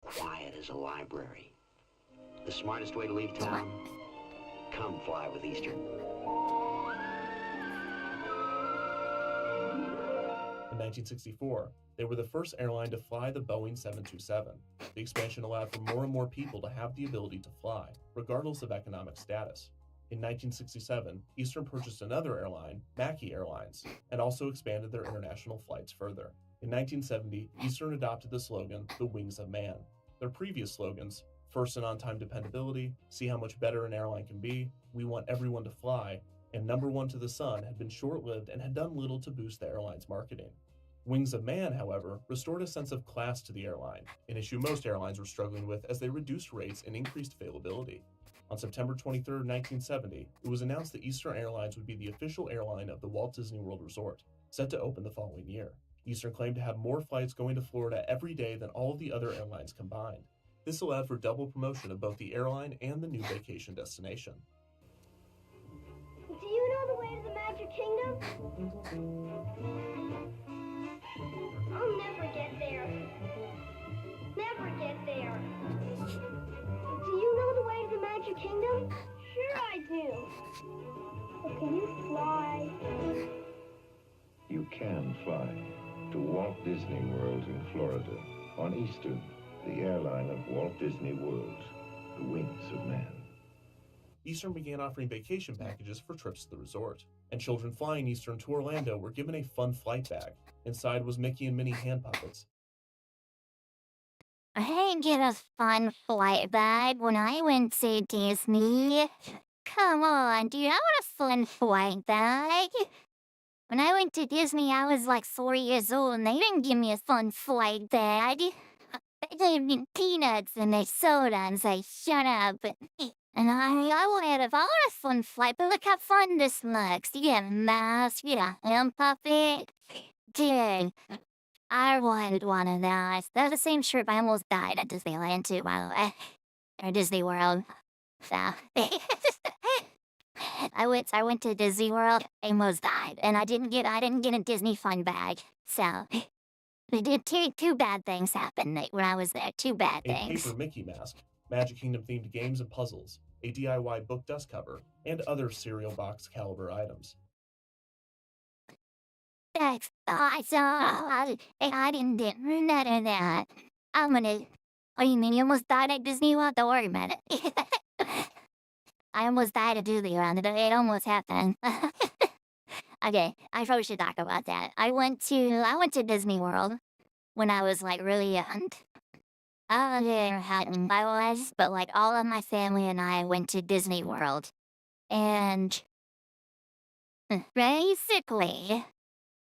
[SPEAKER 6] Quiet as a library. The smartest way to leave town? Come fly with Eastern.
[SPEAKER 3] In 1964, they were the first airline to fly the Boeing 727. The expansion allowed for more and more people to have the ability to fly, regardless of economic status. In 1967, Eastern purchased another airline, Mackey Airlines, and also expanded their international flights further. In 1970, Eastern adopted the slogan, "The Wings of Man." Their previous slogans, "First and on-time dependability," "See how much better an airline can be," "We want everyone to fly," and "Number one to the sun," had been short-lived and had done little to boost the airline's marketing. Wings of Man, however, restored a sense of class to the airline, an issue most airlines were struggling with as they reduced rates and increased availability. On September 23, 1970, it was announced that Eastern Airlines would be the official airline of the Walt Disney World Resort, set to open the following year. Eastern claimed to have more flights going to Florida every day than all of the other airlines combined. This allowed for double promotion of both the airline and the new vacation destination.
[SPEAKER 5] Do you know the way to the Magic Kingdom? I'll never get there. Never get there. Do you know the way to the Magic Kingdom? Sure I do. But can you fly?
[SPEAKER 7] You can fly to Walt Disney World in Florida on Eastern, the airline of Walt Disney World, the Wings of Man.
[SPEAKER 3] Eastern began offering vacation packages for trips to the resort, and children flying Eastern to Orlando were given a fun flight bag. Inside was Mickey and Minnie hand puppets.
[SPEAKER 1] I didn't get a fun flight bag when I went to Disney. Come on, dude, I want a fun flight bag. When I went to Disney, I was like 4 years old, and they didn't give me a fun flight bag. They gave me peanuts and a soda and say, "Shut up." And I wanted a fun flight, but look how fun this looks. You get a mask, you get a hand puppet. Dude, I wanted one of those. That was the same trip I almost died at Disneyland too, by the way. Or Disney World. So I went to Disney World, almost died, and I didn't get a Disney fun bag. So they did two bad things happen when I was there. Two bad
[SPEAKER 3] A
[SPEAKER 1] things.
[SPEAKER 3] paper Mickey mask, Magic Kingdom themed games and puzzles, a DIY book dust cover, and other cereal box caliber items.
[SPEAKER 1] That's awesome. I didn't do none of that. Oh, you mean you almost died at Disney World? Don't worry about it. I almost died at Disney World. It almost happened. Okay, I probably should talk about that. I went to Disney World when I was like really young. I don't know how old I was, but like all of my family and I went to Disney World. And basically,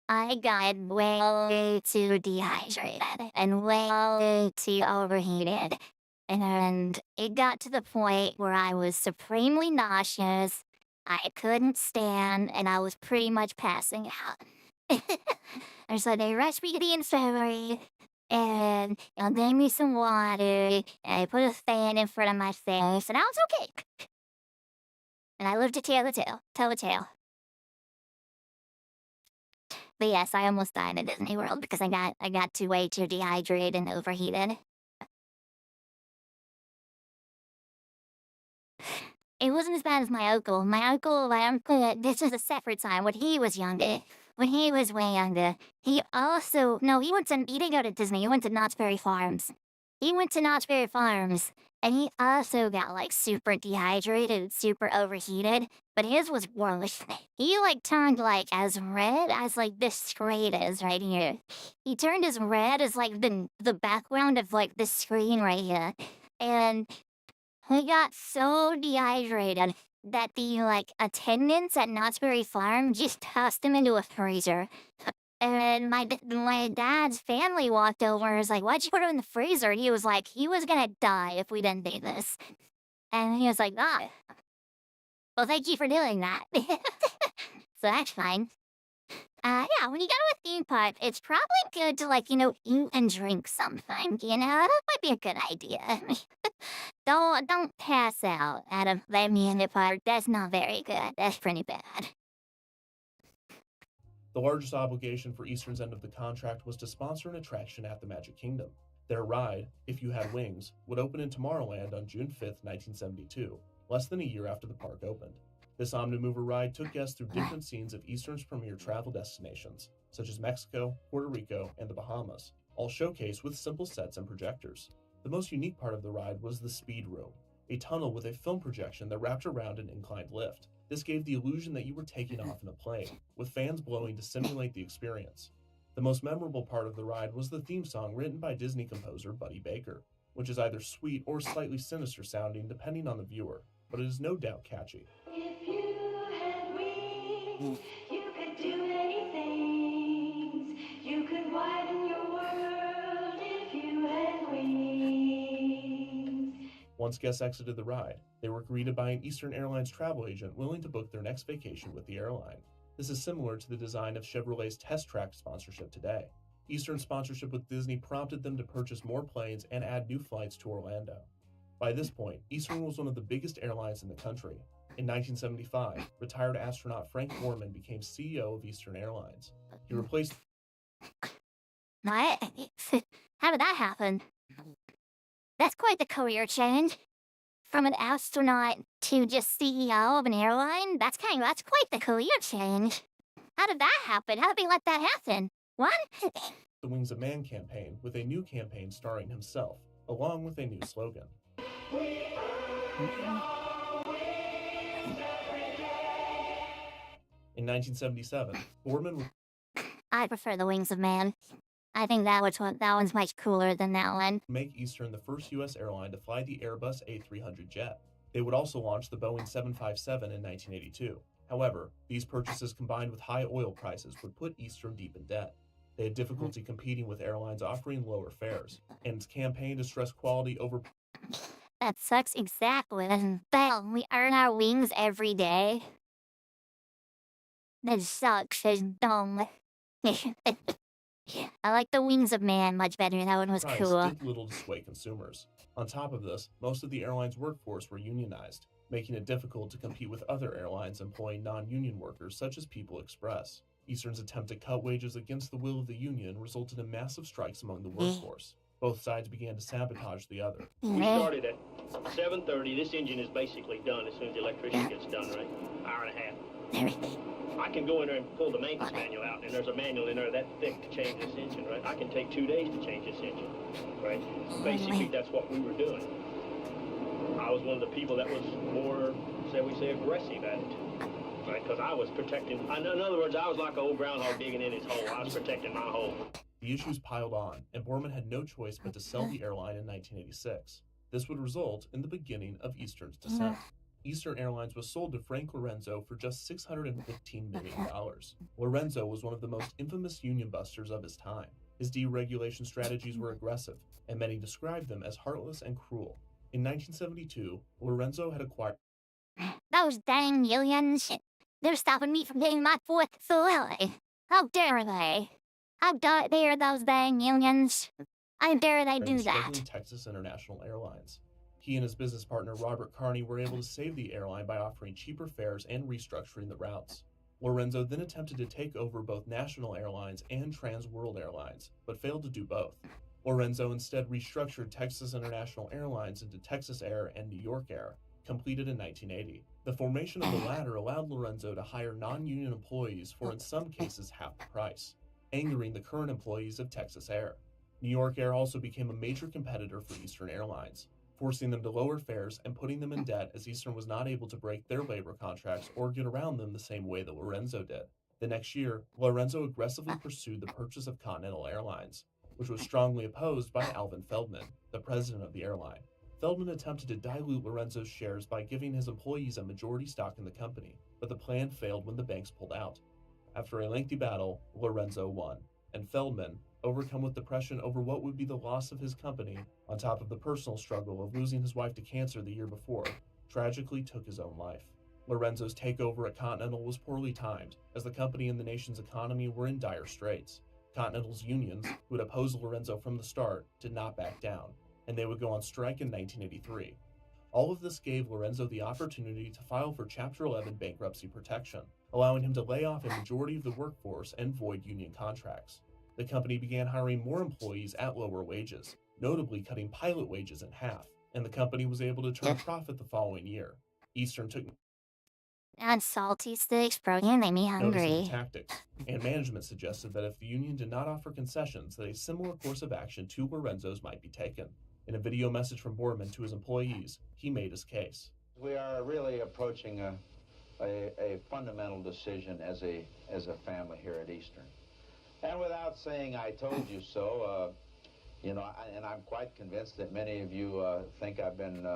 [SPEAKER 1] I got way too dehydrated and way too overheated. And it got to the point where I was supremely nauseous. I couldn't stand, and I was pretty much passing out. And so they rushed me to the infirmary, and gave me some water, and I put a fan in front of my face, and I was okay. And I lived to tell the tale. But yes, I almost died at Disney World because I got way too dehydrated and overheated. It wasn't as bad as my uncle. My uncle, this was a separate time when he was younger. When he was way younger, he didn't go to Disney. He went to Knott's Berry Farms. And he also got like super dehydrated, super overheated. But his was worse. He like turned like as red as like this screen is right here. He turned as red as like the background of like this screen right here. And he got so dehydrated that the like attendants at Knott's Berry Farm just tossed him into a freezer. And my dad's family walked over and was like, "Why'd you put him in the freezer?" And he was like, he was gonna die if we didn't do this. And he was like, "Ah, well, thank you for doing that." So that's fine. Yeah, when you go to a theme park, it's probably good to eat and drink something, that might be a good idea. Don't pass out at a amusement park. That's not very good. That's pretty bad.
[SPEAKER 3] The largest obligation for Eastern's end of the contract was to sponsor an attraction at the Magic Kingdom. Their ride, If You Had Wings, would open in Tomorrowland on June 5th, 1972, less than a year after the park opened. This Omnimover ride took guests through different scenes of Eastern's premier travel destinations, such as Mexico, Puerto Rico, and the Bahamas, all showcased with simple sets and projectors. The most unique part of the ride was the Speed Room, a tunnel with a film projection that wrapped around an inclined lift. This gave the illusion that you were taking off in a plane, with fans blowing to simulate the experience. The most memorable part of the ride was the theme song written by Disney composer Buddy Baker, which is either sweet or slightly sinister sounding depending on the viewer, but it is no doubt catchy.
[SPEAKER 8] If you had wings, you could do many things. You could widen your world if you had wings.
[SPEAKER 3] Once guests exited the ride, they were greeted by an Eastern Airlines travel agent willing to book their next vacation with the airline. This is similar to the design of Chevrolet's Test Track sponsorship today. Eastern's sponsorship with Disney prompted them to purchase more planes and add new flights to Orlando. By this point, Eastern was one of the biggest airlines in the country. In 1975, retired astronaut Frank Borman became CEO of Eastern Airlines. He replaced
[SPEAKER 1] What? How did that happen? That's quite the career change. From an astronaut to just CEO of an airline? That's quite the career change. How did that happen? How did they let that happen? What?
[SPEAKER 3] the Wings of Man campaign with a new campaign starring himself, along with a new slogan. In 1977, Borman would
[SPEAKER 1] I prefer the Wings of Man. I think that one's much cooler than that one.
[SPEAKER 3] make Eastern the first U.S. airline to fly the Airbus A300 jet. They would also launch the Boeing 757 in 1982. However, these purchases combined with high oil prices would put Eastern deep in debt. They had difficulty competing with airlines offering lower fares, and its campaign to stress quality over
[SPEAKER 1] That sucks exactly. Well, we earn our wings every day. That sucks. It's dumb. I like the Wings of Man much better. That one was
[SPEAKER 3] price
[SPEAKER 1] cool.
[SPEAKER 3] did little to sway consumers. On top of this, most of the airline's workforce were unionized, making it difficult to compete with other airlines employing non-union workers such as People Express. Eastern's attempt to cut wages against the will of the union resulted in massive strikes among the workforce. Both sides began to sabotage the other.
[SPEAKER 9] We started at 7:30. This engine is basically done as soon as the electrician gets done, right? Hour and a half. I can go in there and pull the maintenance manual out, and there's a manual in there that thick to change this engine, right? I can take 2 days to change this engine, right? Basically, that's what we were doing. I was one of the people that was more, shall we say, aggressive at it, right? Because I was protecting, in other words, I was like an old groundhog digging in his hole. I was protecting my hole.
[SPEAKER 3] The issues piled on, and Borman had no choice but to sell the airline in 1986. This would result in the beginning of Eastern's descent. Eastern Airlines was sold to Frank Lorenzo for just $615 million. Lorenzo was one of the most infamous union busters of his time. His deregulation strategies were aggressive, and many described them as heartless and cruel. In 1972, Lorenzo had acquired
[SPEAKER 1] Those dang unions. They're stopping me from getting my 4th fillet. How dare they? How dare those dang unions? How dare they do that?
[SPEAKER 3] struggling Texas International Airlines. He and his business partner Robert Carney were able to save the airline by offering cheaper fares and restructuring the routes. Lorenzo then attempted to take over both National Airlines and Trans World Airlines, but failed to do both. Lorenzo instead restructured Texas International Airlines into Texas Air and New York Air, completed in 1980. The formation of the latter allowed Lorenzo to hire non-union employees for in some cases half the price, angering the current employees of Texas Air. New York Air also became a major competitor for Eastern Airlines, forcing them to lower fares and putting them in debt as Eastern was not able to break their labor contracts or get around them the same way that Lorenzo did. The next year, Lorenzo aggressively pursued the purchase of Continental Airlines, which was strongly opposed by Alvin Feldman, the president of the airline. Feldman attempted to dilute Lorenzo's shares by giving his employees a majority stock in the company, but the plan failed when the banks pulled out. After a lengthy battle, Lorenzo won, and Feldman, overcome with depression over what would be the loss of his company, on top of the personal struggle of losing his wife to cancer the year before, tragically took his own life. Lorenzo's takeover at Continental was poorly timed, as the company and the nation's economy were in dire straits. Continental's unions, who had opposed Lorenzo from the start, did not back down, and they would go on strike in 1983. All of this gave Lorenzo the opportunity to file for Chapter 11 bankruptcy protection, allowing him to lay off a majority of the workforce and void union contracts. The company began hiring more employees at lower wages, notably cutting pilot wages in half, and the company was able to turn a profit the following year. Eastern took
[SPEAKER 1] And salty sticks, bro. You made me
[SPEAKER 3] Noticing the
[SPEAKER 1] hungry.
[SPEAKER 3] tactics, and management suggested that if the union did not offer concessions, that a similar course of action to Lorenzo's might be taken. In a video message from Borman to his employees, he made his case.
[SPEAKER 10] We are really approaching a fundamental decision as a family here at Eastern. And without saying I told you so, you know, and I'm quite convinced that many of you think I've been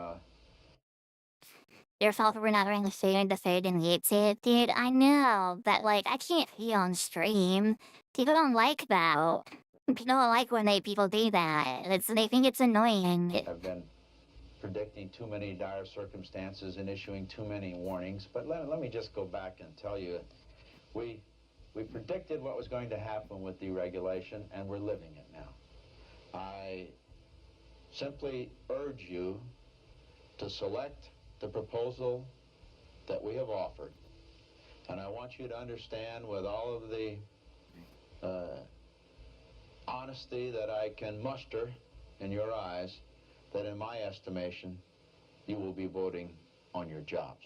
[SPEAKER 1] Your fault for not wearing the food and the it, dude. I know, but like, I can't be on stream. People don't like that. People don't like when people do that. They think it's annoying.
[SPEAKER 10] I've been predicting too many dire circumstances and issuing too many warnings. But let me just go back and tell you, we predicted what was going to happen with deregulation, and we're living it now. I simply urge you to select the proposal that we have offered. And I want you to understand with all of the honesty that I can muster in your eyes that in my estimation, you will be voting on your jobs.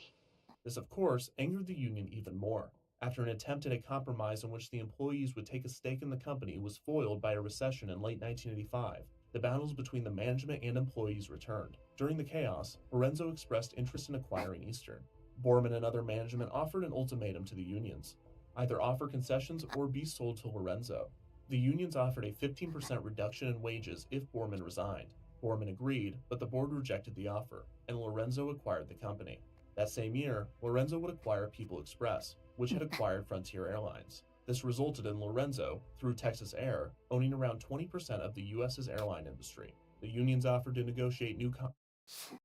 [SPEAKER 3] This, of course, angered the union even more. After an attempt at a compromise in which the employees would take a stake in the company was foiled by a recession in late 1985, the battles between the management and employees returned. During the chaos, Lorenzo expressed interest in acquiring Eastern. Borman and other management offered an ultimatum to the unions: either offer concessions or be sold to Lorenzo. The unions offered a 15% reduction in wages if Borman resigned. Borman agreed, but the board rejected the offer, and Lorenzo acquired the company. That same year, Lorenzo would acquire People Express, which had acquired Frontier Airlines. This resulted in Lorenzo, through Texas Air, owning around 20% of the U.S.'s airline industry. The unions offered to negotiate new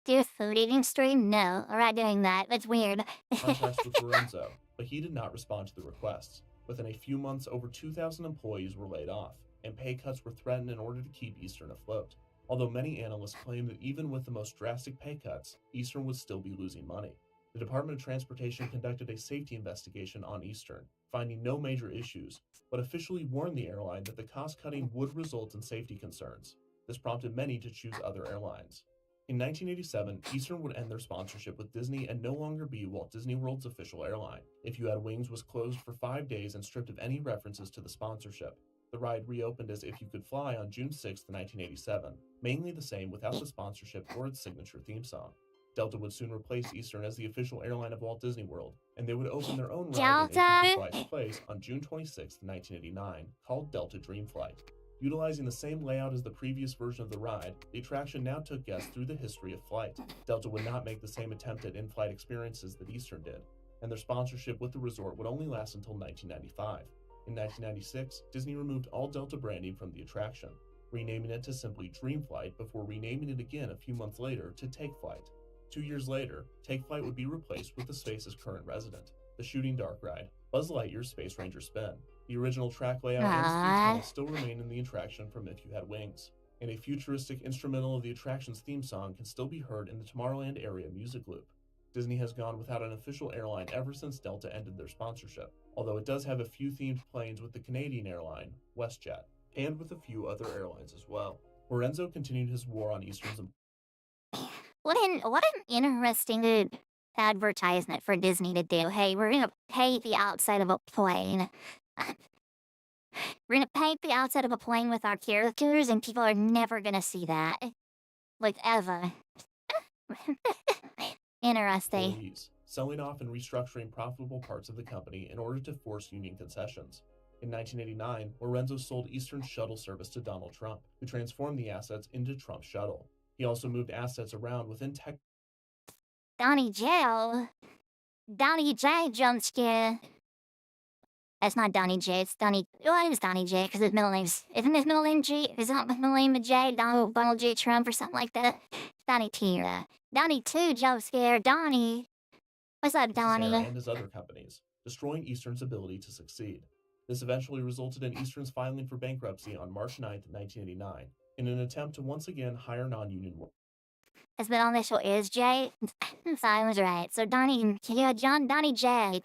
[SPEAKER 1] Do a food eating stream? No, we're not doing that. That's weird.
[SPEAKER 3] contracts with Lorenzo, but he did not respond to the requests. Within a few months, over 2,000 employees were laid off, and pay cuts were threatened in order to keep Eastern afloat. Although many analysts claim that even with the most drastic pay cuts, Eastern would still be losing money. The Department of Transportation conducted a safety investigation on Eastern, finding no major issues, but officially warned the airline that the cost-cutting would result in safety concerns. This prompted many to choose other airlines. In 1987, Eastern would end their sponsorship with Disney and no longer be Walt Disney World's official airline. If You Had Wings was closed for 5 days and stripped of any references to the sponsorship. The ride reopened as If You Could Fly on June 6, 1987, mainly the same without the sponsorship or its signature theme song. Delta would soon replace Eastern as the official airline of Walt Disney World, and they would open their own ride in If You Could Fly's place on June 26, 1989, called Delta Dream Flight. Utilizing the same layout as the previous version of the ride, the attraction now took guests through the history of flight. Delta would not make the same attempt at in-flight experiences that Eastern did, and their sponsorship with the resort would only last until 1995. In 1996, Disney removed all Delta branding from the attraction, renaming it to simply Dream Flight before renaming it again a few months later to Take Flight. 2 years later, Take Flight would be replaced with the space's current resident, the Shooting Dark ride, Buzz Lightyear's Space Ranger Spin. The original track layout and speed tunnel still remain in the attraction from If You Had Wings, and a futuristic instrumental of the attraction's theme song can still be heard in the Tomorrowland area music loop. Disney has gone without an official airline ever since Delta ended their sponsorship, although it does have a few themed planes with the Canadian airline, WestJet, and with a few other airlines as well. Lorenzo continued his war on Eastern's.
[SPEAKER 1] What an interesting advertisement for Disney to do. Hey, we're gonna paint the outside of a plane. We're gonna paint the outside of a plane with our characters, and people are never gonna see that. Like, ever. Interesting.
[SPEAKER 3] Employees, selling off and restructuring profitable parts of the company in order to force union concessions. In 1989, Lorenzo sold Eastern's shuttle service to Donald Trump, who transformed the assets into Trump's shuttle. He also moved assets around within tech.
[SPEAKER 1] Donnie J. Donnie J. jump scare. That's not Donnie J. It's Donnie. Well, it is Donnie J. Because his middle name's. Isn't his middle name G? Is that his middle name J? Donald J. Trump or something like that? It's Donnie T. Donnie 2 jump scare. Donnie. What's up, Donnie?
[SPEAKER 3] And his other companies, destroying Eastern's ability to succeed. This eventually resulted in Eastern's filing for bankruptcy on March 9, 1989, in an attempt to once again hire non-union workers.
[SPEAKER 1] has been on the show is Jay. So I was right. So Donnie, yeah, Donnie J.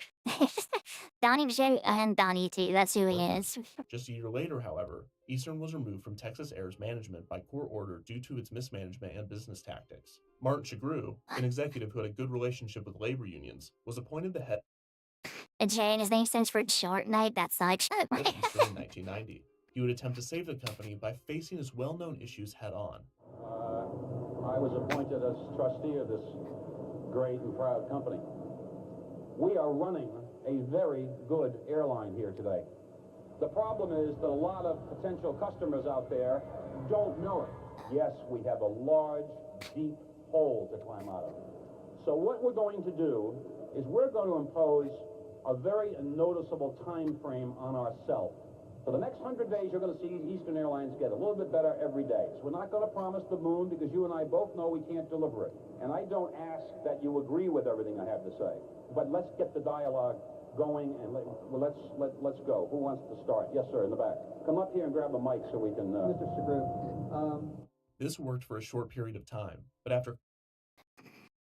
[SPEAKER 1] Donnie J and Donnie T. That's who he is.
[SPEAKER 3] Just a year later, however, Eastern was removed from Texas Air's management by court order due to its mismanagement and business tactics. Martin Chagru, an executive who had a good relationship with labor unions, was appointed the head
[SPEAKER 1] And Jay and his name stands for Short Night. That sucks.
[SPEAKER 3] of Eastern in 1990. He would attempt to save the company by facing his well-known issues head-on.
[SPEAKER 11] I was appointed as trustee of this great and proud company. We are running a very good airline here today. The problem is that a lot of potential customers out there don't know it. Yes, we have a large, deep hole to climb out of. So what we're going to do is we're going to impose a very noticeable time frame on ourselves. For the next 100 days, you're going to see Eastern Airlines get a little bit better every day. So we're not going to promise the moon because you and I both know we can't deliver it. And I don't ask that you agree with everything I have to say. But let's get the dialogue going and let's go. Who wants to start? Yes, sir, in the back. Come up here and grab a mic so we can... Mr. Chagru.
[SPEAKER 3] This worked for a short period of time, but after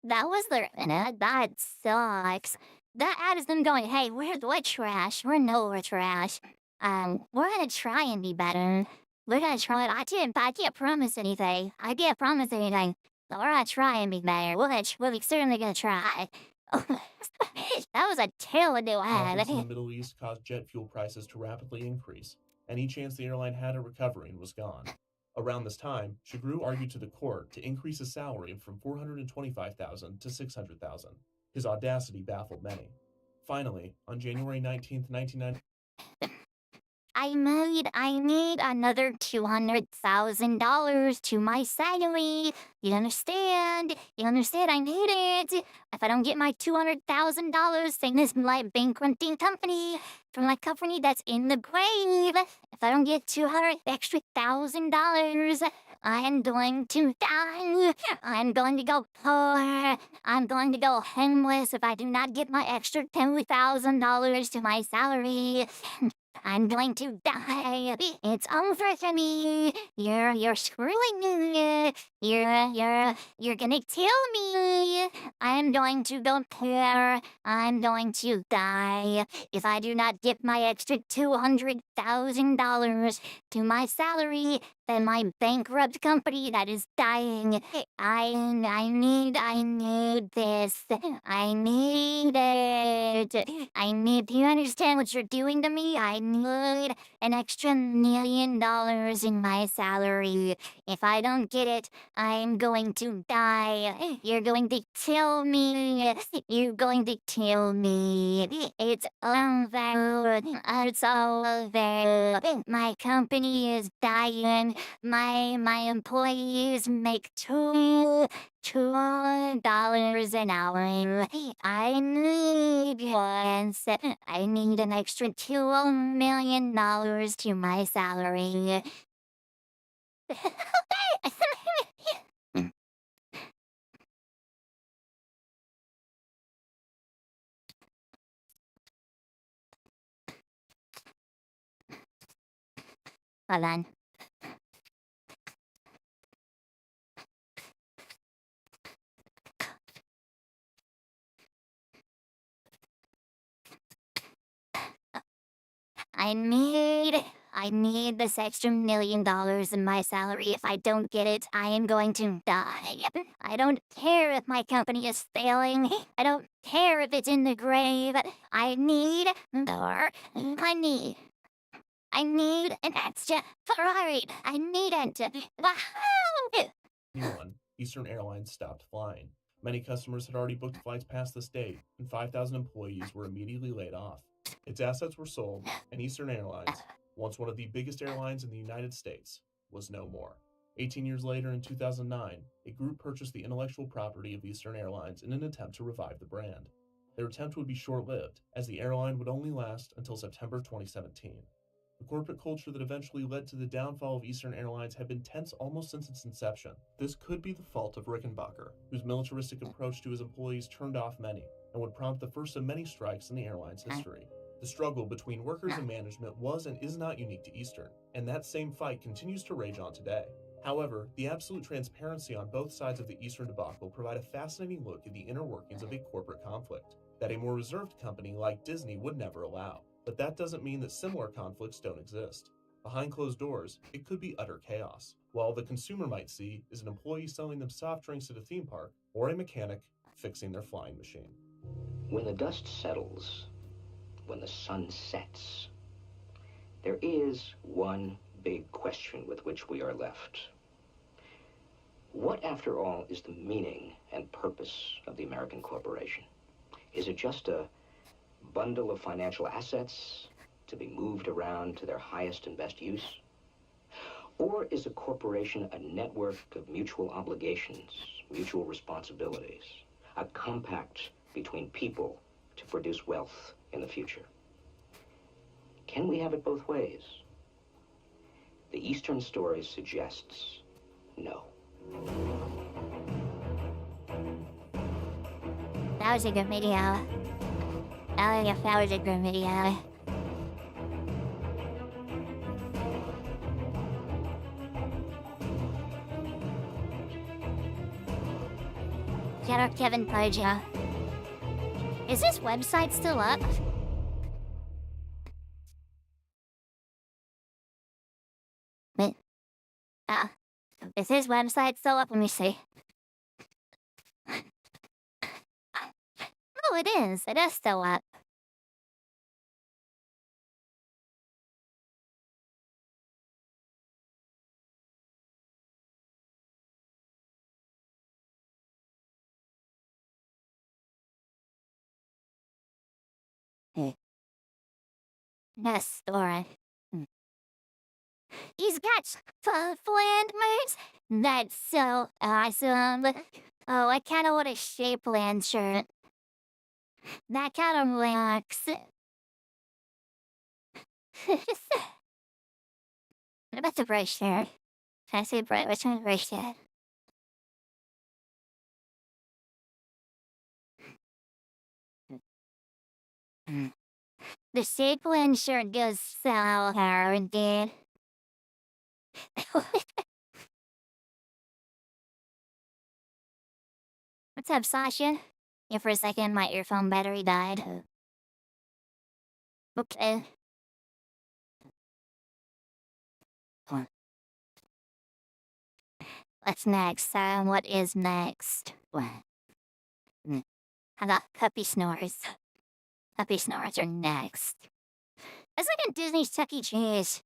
[SPEAKER 1] That was their ad. That sucks. That ad is them going, hey, we're trash. We're trash. We're gonna try and be better. We're gonna try. I can't promise anything. I can't promise anything. But we're gonna try and be better. We're certainly gonna try. That was a terrible ad.
[SPEAKER 3] conflicts in the Middle East caused jet fuel prices to rapidly increase. Any chance the airline had of recovering was gone. Around this time, Chagru argued to the court to increase his salary from $425,000 to $600,000. His audacity baffled many. Finally, on January 19th, 1990,
[SPEAKER 1] I need another $200,000 to my salary. You understand? I need it. If I don't get my $200,000 from this like bankrupting company, from my company that's in the grave, if I don't get $200,000, I am going to die. I'm going to go poor. I'm going to go homeless if I do not get my extra $10,000 to my salary. I'm going to die. It's over for me. You're screwing me. You're gonna kill me. I'm going to go poor. I'm going to die if I do not get my extra $200,000 to my salary. Then my bankrupt company that is dying. I need this. I need it. Do you understand what you're doing to me? I need an extra $1 million in my salary. If I don't get it, I'm going to die. You're going to kill me. You're going to kill me. It's over. It's over. My company is dying. My employees make $2 an hour. I need an extra $2 million to my salary. Hold on. I need this extra $1 million in my salary. If I don't get it, I am going to die. I don't care if my company is failing. I don't care if it's in the grave. I need an extra Ferrari. I need it. Wow!
[SPEAKER 3] 1991, Eastern Airlines stopped flying. Many customers had already booked flights past this date, and 5,000 employees were immediately laid off. Its assets were sold, and Eastern Airlines, once one of the biggest airlines in the United States, was no more. 18 years later, in 2009, a group purchased the intellectual property of Eastern Airlines in an attempt to revive the brand. Their attempt would be short-lived, as the airline would only last until September 2017. The corporate culture that eventually led to the downfall of Eastern Airlines had been tense almost since its inception. This could be the fault of Rickenbacker, whose militaristic approach to his employees turned off many, and would prompt the first of many strikes in the airline's history. The struggle between workers and management was and is not unique to Eastern, and that same fight continues to rage on today. However, the absolute transparency on both sides of the Eastern debacle provide a fascinating look at the inner workings of a corporate conflict that a more reserved company like Disney would never allow. But that doesn't mean that similar conflicts don't exist. Behind closed doors, it could be utter chaos. While the consumer might see is an employee selling them soft drinks at a theme park or a mechanic fixing their flying machine.
[SPEAKER 12] When the dust settles, when the sun sets, there is one big question with which we are left. What, after all, is the meaning and purpose of the American corporation? Is it just a bundle of financial assets to be moved around to their highest and best use? Or is a corporation a network of mutual obligations, mutual responsibilities, a compact between people to produce wealth in the future? Can we have it both ways? The Eastern story suggests no.
[SPEAKER 1] That was a good video. That was a good video. Shout out Kevin Pojo. Is this website still up? Wait. Is his website still up? Let me see. Oh, it is. It is still up. Yes, story. He's got Flanders. That's so awesome. Oh, I kind of want a Shapeland shirt. That kind of rocks. What about the brush shirt? Can I see a brush? Which one's the brush shirt? The Shapeland shirt does sell her, indeed. What's up, Sasha? Yeah, for a second, my earphone battery died. Okay. What's next? What is next? I got puppy snores. Puppy snores are next. Let's look at Disney's Chuck E. Cheese.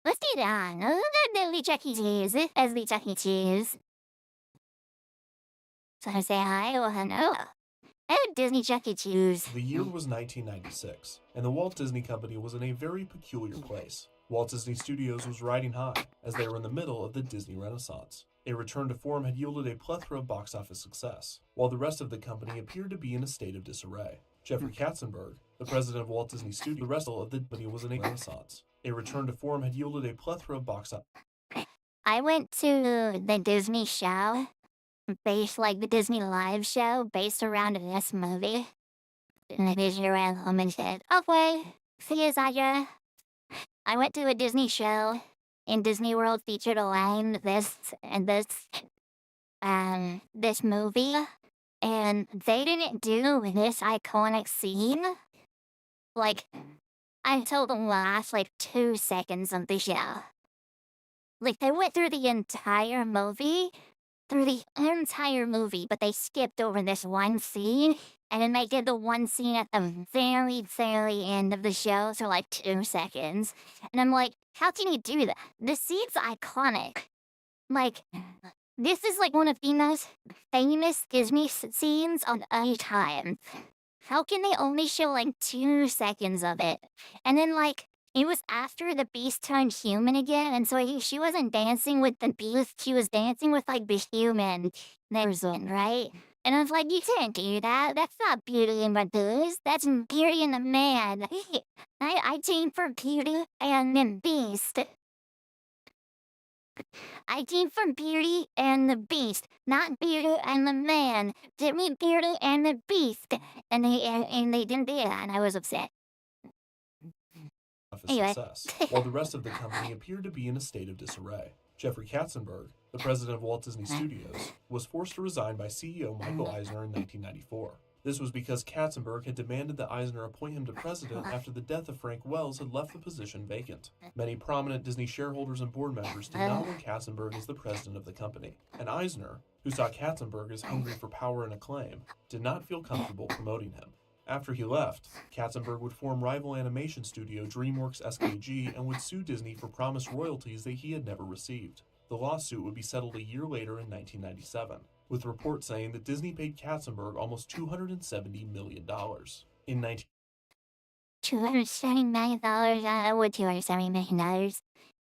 [SPEAKER 1] Let's do that. Let's do the Chuck E. Cheese. As the Chuck E. Cheese. So I say hi or hello. Disney Chuck E. Cheese.
[SPEAKER 3] The year was 1996, and the Walt Disney Company was in a very peculiar place. Walt Disney Studios was riding high, as they were in the middle of the Disney Renaissance. A return to form had yielded a plethora of box office success, while the rest of the company appeared to be in a state of disarray. Jeffrey Katzenberg, the president of Walt Disney Studios, the rest of the company was in a renaissance. A return to form had yielded a plethora of box office.
[SPEAKER 1] I went to the Disney show, based like the Disney live show, based around this movie. And the Disney ran home and said, "Okay, see you, Sasha." I went to a Disney show, and Disney World featured a line this movie, and they didn't do this iconic scene. Like, until the last, 2 seconds of the show. Like, they went through the entire movie, but they skipped over this one scene, and then they did the one scene at the very, very end of the show, so 2 seconds. And I'm like, how can you do that? The scene's iconic. This is one of the most famous Disney scenes of all time. How can they only show 2 seconds of it? And then it was after the Beast turned human again, and so she wasn't dancing with the Beast, she was dancing with the human. There's one, right? And I was like, you can't do that. That's not Beauty and the Beast. That's Beauty and the Man. I team for Beauty and the Beast. I team for Beauty and the Beast, not Beauty and the Man. Give me Beauty and the Beast. And they didn't do that, and I was upset.
[SPEAKER 3] Anyway. Success, while the rest of the company appeared to be in a state of disarray. Jeffrey Katzenberg, the president of Walt Disney Studios, was forced to resign by CEO Michael Eisner in 1994. This was because Katzenberg had demanded that Eisner appoint him to president after the death of Frank Wells had left the position vacant. Many prominent Disney shareholders and board members did not want Katzenberg as the president of the company, and Eisner, who saw Katzenberg as hungry for power and acclaim, did not feel comfortable promoting him. After he left, Katzenberg would form rival animation studio DreamWorks SKG and would sue Disney for promised royalties that he had never received. The lawsuit would be settled a year later in 1997, with reports saying that Disney paid Katzenberg almost $270 million. In
[SPEAKER 1] $270 million? What $270 million?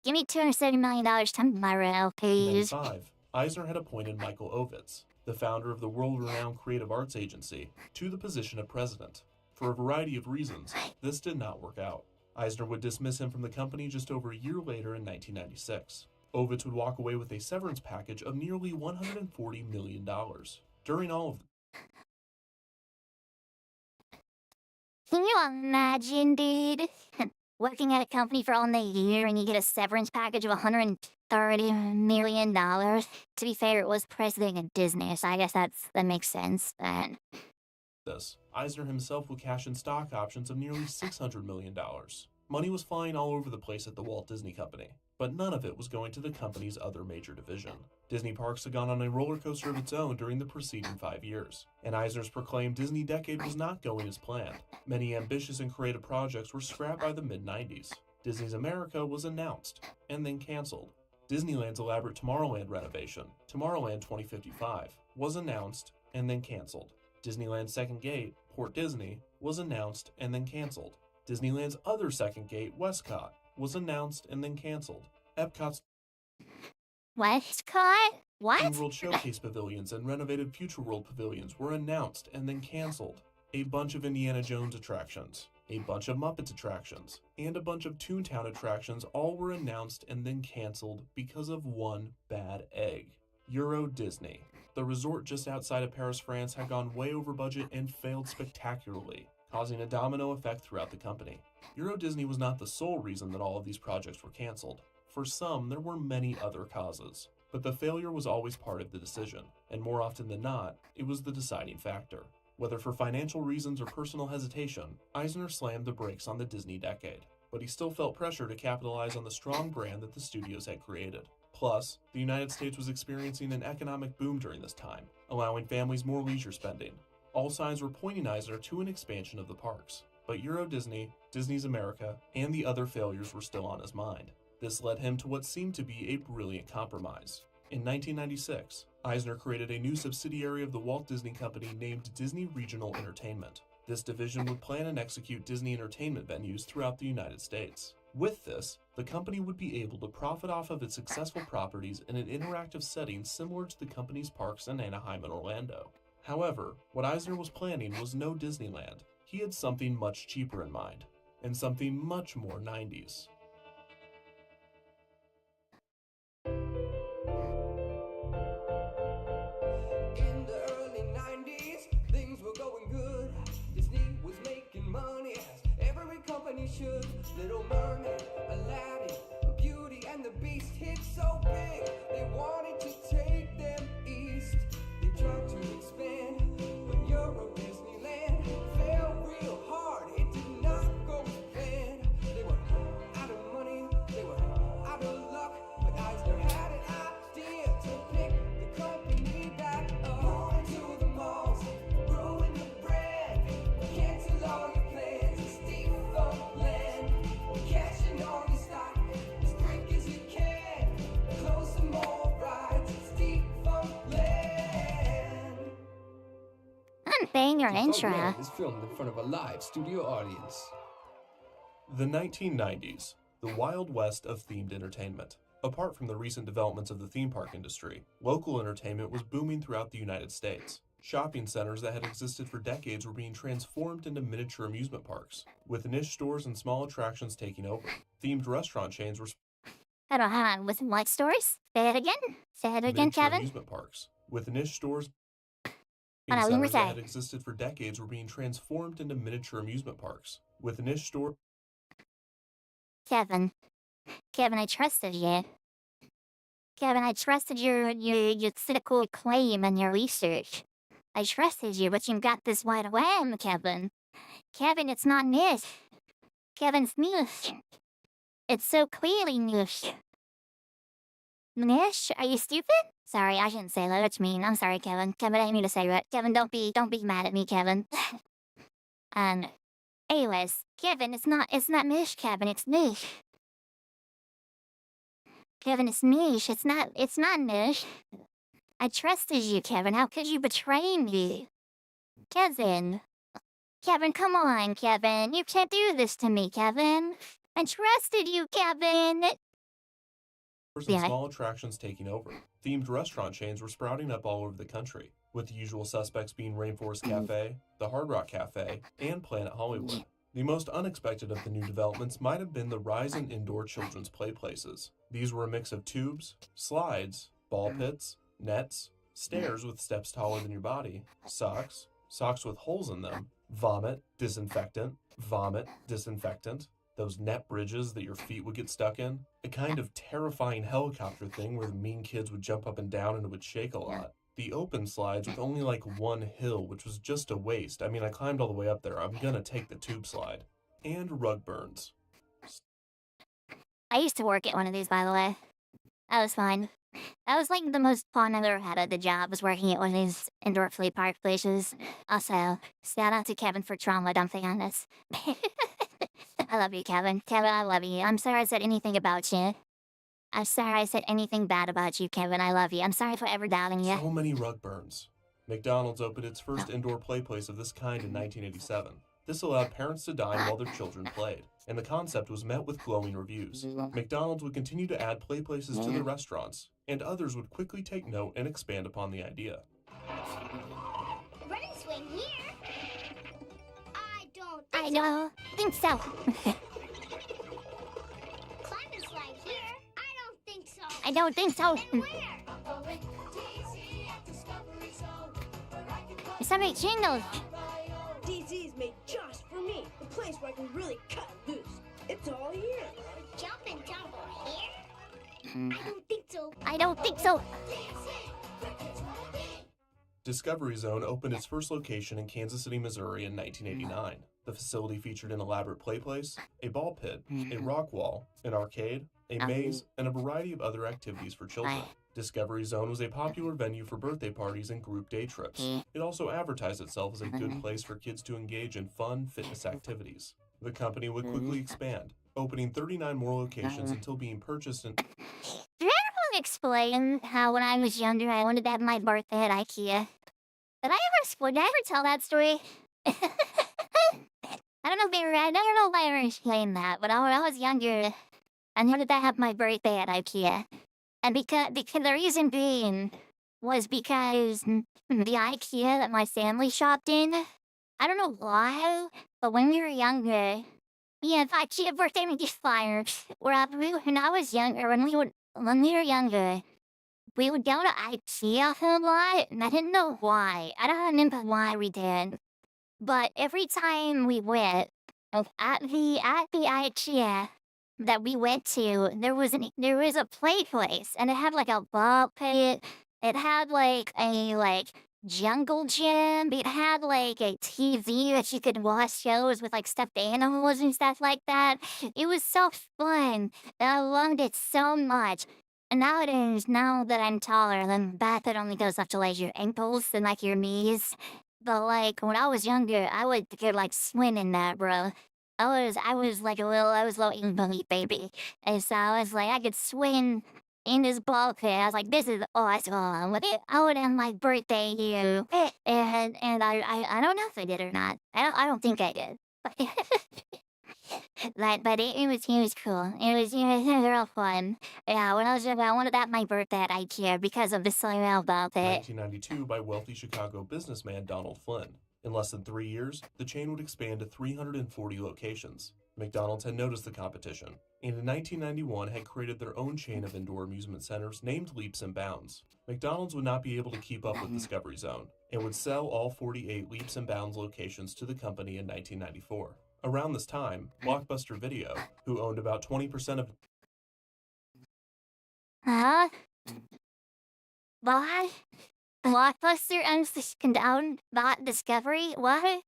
[SPEAKER 1] Give me $270 million tomorrow, please.
[SPEAKER 3] 1995, Eisner had appointed Michael Ovitz, the founder of the world-renowned creative arts agency, to the position of president. For a variety of reasons, this did not work out. Eisner would dismiss him from the company just over a year later in 1996. Ovitz would walk away with a severance package of nearly $140 million. During all of
[SPEAKER 1] Can you imagine, dude? Working at a company for only a year and you get a severance package of $130 million. To be fair, it was president of Disney, so I guess that makes sense. But
[SPEAKER 3] this, Eisner himself would cash in stock options of nearly $600 million. Money was flying all over the place at the Walt Disney Company, but none of it was going to the company's other major division. Disney Parks had gone on a roller coaster of its own during the preceding 5 years, and Eisner's proclaimed Disney decade was not going as planned. Many ambitious and creative projects were scrapped by the mid-90s. Disney's America was announced, and then canceled. Disneyland's elaborate Tomorrowland renovation, Tomorrowland 2055, was announced and then canceled. Disneyland's second gate, Port Disney, was announced and then canceled. Disneyland's other second gate, Westcott, was announced and then canceled. Epcot's
[SPEAKER 1] Westcott? What?
[SPEAKER 3] World Showcase pavilions and renovated Future World pavilions were announced and then canceled. A bunch of Indiana Jones attractions, a bunch of Muppets attractions, and a bunch of Toontown attractions all were announced and then canceled because of one bad egg. Euro Disney. The resort just outside of Paris, France had gone way over budget and failed spectacularly, causing a domino effect throughout the company. Euro Disney was not the sole reason that all of these projects were canceled. For some, there were many other causes, but the failure was always part of the decision, and more often than not, it was the deciding factor. Whether for financial reasons or personal hesitation, Eisner slammed the brakes on the Disney decade, but he still felt pressure to capitalize on the strong brand that the studios had created. Plus, the United States was experiencing an economic boom during this time, allowing families more leisure spending. All signs were pointing Eisner to an expansion of the parks, but Euro Disney, Disney's America, and the other failures were still on his mind. This led him to what seemed to be a brilliant compromise. In 1996, Eisner created a new subsidiary of the Walt Disney Company named Disney Regional Entertainment. This division would plan and execute Disney entertainment venues throughout the United States. With this, the company would be able to profit off of its successful properties in an interactive setting similar to the company's parks in Anaheim and Orlando. However, what Eisner was planning was no Disneyland. He had something much cheaper in mind, and something much more 90s.
[SPEAKER 13] In the early 90s, things were going good. Disney was making money as every company should. Little Mermaid, Aladdin, Beauty and the Beast hit so big, they wanted to take them east. They tried to expand, but Euro Disneyland fell real hard. It did not go as planned. They were out of money, they were out of luck, but Eisner had an idea to pick the company back up. Going to the malls, ruin the brand, cancel all your plans. It's defunct land, cashing all your stock as quick as you can. Close some more rides, it's defunct land.
[SPEAKER 1] I'm bang your intro.
[SPEAKER 13] Land is filmed in front of a live studio audience.
[SPEAKER 3] The 1990s, the Wild West of themed entertainment. Apart from the recent developments of the theme park industry, local entertainment was booming throughout the United States. Shopping centers that had existed for decades were being transformed into miniature amusement parks, with niche stores and small attractions taking over. Themed restaurant chains were
[SPEAKER 1] Hold on. With what stores? Say it again. Say it again,
[SPEAKER 3] miniature
[SPEAKER 1] Kevin.
[SPEAKER 3] amusement parks, with niche stores
[SPEAKER 1] Hold on, one more
[SPEAKER 3] centers that
[SPEAKER 1] time.
[SPEAKER 3] had existed for decades were being transformed into miniature amusement parks, with niche store
[SPEAKER 1] Kevin, I trusted you. Kevin, I trusted your critical claim and your research. I trusted you, but you got this wide wham, Kevin. Kevin, it's not Misc. Kevin's Misc. It's so clearly Misc. Misc, are you stupid? Sorry, I shouldn't say that. That's mean. I'm sorry, Kevin. Kevin, I didn't mean to say that. Kevin, don't be mad at me, Kevin. Anyways, Kevin, it's not Misc, Kevin, it's Misc. Kevin, it's Misc. It's not Misc. I trusted you, Kevin. How could you betray me? Kevin, come on, Kevin. You can't do this to me, Kevin. I trusted you, Kevin.
[SPEAKER 3] And small attractions taking over. Themed restaurant chains were sprouting up all over the country, with the usual suspects being Rainforest Cafe, the Hard Rock Cafe, and Planet Hollywood. The most unexpected of the new developments might have been the rise in indoor children's play places. These were a mix of tubes, slides, ball pits, nets, stairs with steps taller than your body, socks with holes in them, vomit, disinfectant, those net bridges that your feet would get stuck in, a kind of terrifying helicopter thing where the mean kids would jump up and down and it would shake a lot. The open slides with only like one hill, which was just a waste. I mean, I climbed all the way up there. I'm gonna take the tube slide. And rug burns.
[SPEAKER 1] I used to work at one of these, by the way. That was fun. That was like the most fun I've ever had at the job, was working at one of these indoor flea park places. Also, shout out to Kevin for trauma dumping on us. I love you, Kevin. Kevin, I love you. I'm sorry I said anything about you. I'm sorry I said anything bad about you, Kevin. I love you. I'm sorry for ever doubting you.
[SPEAKER 3] So many rug burns. McDonald's opened its first indoor play place of this kind in 1987. This allowed parents to dine while their children played, and the concept was met with glowing reviews. McDonald's would continue to add play places to their restaurants, and others would quickly take note and expand upon the idea.
[SPEAKER 5] Running swing here?
[SPEAKER 1] I don't think so.
[SPEAKER 5] Climbing slide here? I don't think so.
[SPEAKER 1] I don't think so.
[SPEAKER 5] And where?
[SPEAKER 1] Somebody jingles.
[SPEAKER 14] DC's made just for me. A place where I can really cut loose. It's all here.
[SPEAKER 5] Jump and tumble here? I don't think so.
[SPEAKER 1] I don't think so.
[SPEAKER 3] Discovery Zone opened its first location in Kansas City, Missouri in 1989. The facility featured an elaborate play place, a ball pit, a rock wall, an arcade, a maze, and a variety of other activities for children. Discovery Zone was a popular venue for birthday parties and group day trips. It also advertised itself as a good place for kids to engage in fun fitness activities. The company would quickly expand, opening 39 more locations until being purchased in...
[SPEAKER 1] Did I ever explain how when I was younger I wanted to have my birthday at IKEA? Did I ever tell that story? I don't know if I ever explained that, but when I was younger, I wanted to have my birthday at IKEA. And because the reason being was because the IKEA that my family shopped in, I don't know why, but when we were younger, we had IKEA birthday gift flyers. When I was younger, when we were younger, we would go to IKEA a lot, and I didn't know why. I don't remember why we did. But every time we went, at the IKEA that we went to, there was a play place, and it had like a ball pit. It had like a jungle gym. It had like a TV that you could watch shows with like stuffed animals and stuff like that. It was so fun. And I loved it so much. And nowadays, now that I'm taller, the back it only goes up to like your ankles and like your knees. But like when I was younger, I would get like swim in that, bro. I was like a little invalid baby, and so I was like I could swim in this ball pit. I was like, this is awesome. I would have my birthday here, and I don't know if I did or not. I don't think I did. But it was cool. It was real fun. Yeah, when I was younger, I wanted to have my birthday at IKEA because of the cereal ball pit.
[SPEAKER 3] 1992 by wealthy Chicago businessman Donald Flynn. In less than 3 years, the chain would expand to 340 locations. McDonald's had noticed the competition, and in 1991 had created their own chain of indoor amusement centers named Leaps and Bounds. McDonald's would not be able to keep up with Discovery Zone, and would sell all 48 Leaps and Bounds locations to the company in 1994. Around this time, Blockbuster Video, who owned about 20% of...
[SPEAKER 1] Huh? What? Blockbuster owns the condone bot Discovery? What?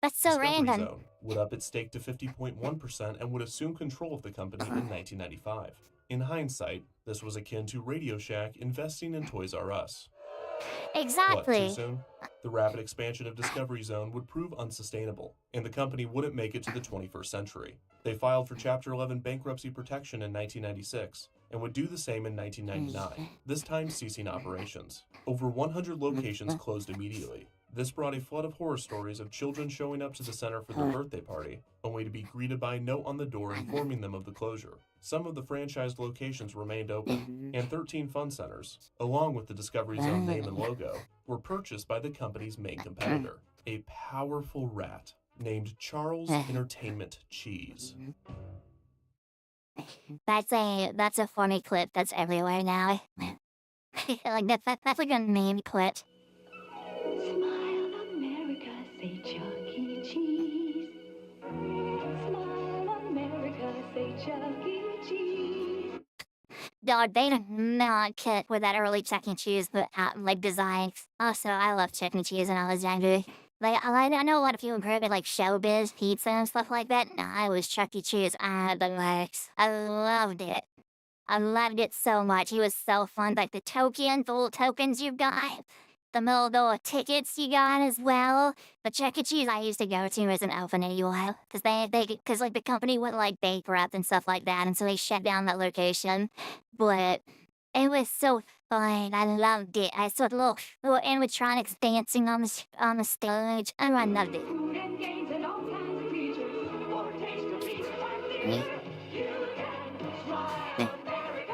[SPEAKER 1] That's so
[SPEAKER 3] Discovery
[SPEAKER 1] random.
[SPEAKER 3] Zone would up its stake to 50.1% and would assume control of the company in 1995. In hindsight, this was akin to Radio Shack investing in Toys R Us. What, too
[SPEAKER 1] Exactly.
[SPEAKER 3] soon? The rapid expansion of Discovery Zone would prove unsustainable, and the company wouldn't make it to the 21st century. They filed for Chapter 11 bankruptcy protection in 1996, and would do the same in 1999, this time ceasing operations. Over 100 locations closed immediately. This brought a flood of horror stories of children showing up to the center for their birthday party, only to be greeted by a note on the door informing them of the closure. Some of the franchised locations remained open, and 13 fun centers, along with the Discovery Zone name and logo, were purchased by the company's main competitor, a powerful rat named Charles Entertainment Cheese.
[SPEAKER 1] That's a funny clip that's everywhere now. Like that's like a meme clip.
[SPEAKER 8] Smile, America, say Chuck E. Cheese. Smile, America, say Chuck E. Cheese.
[SPEAKER 1] Dog, they did not kit with that early Chuck E. Cheese like designs. Also, I love Chuck E. Cheese when I was younger. Like I know a lot of people grew up with like Showbiz pizza and stuff like that. No, I was Chuck E. Cheese. I had the legs. I loved it. I loved it so much. He was so fun. Like the little tokens you got. The little tickets you got as well. The Chuck E. Cheese I used to go to wasn't open anymore. Cause like the company went like bankrupt and stuff like that. And so they shut down that location. But it was so fun. I loved it. I saw the little animatronics dancing on the stage. And I loved it.
[SPEAKER 8] Food and games and all kinds of features. For a taste of pizza time theater. You can smile, America.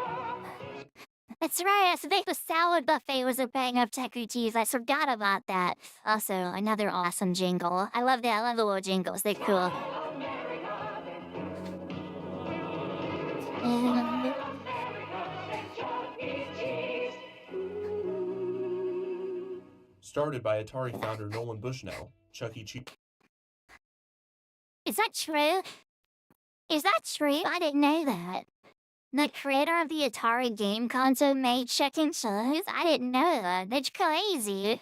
[SPEAKER 1] That's right. I think the salad buffet was a bang of Chuck E. Cheese. I forgot about that. Also, another awesome jingle. I love that. I love the little jingles. They're cool.
[SPEAKER 3] Started by Atari founder Nolan Bushnell, Chuck E. Cheese.
[SPEAKER 1] Is that true? Is that true? I didn't know that. The creator of the Atari game console made Chuck E. Cheese? I didn't know that. That's crazy.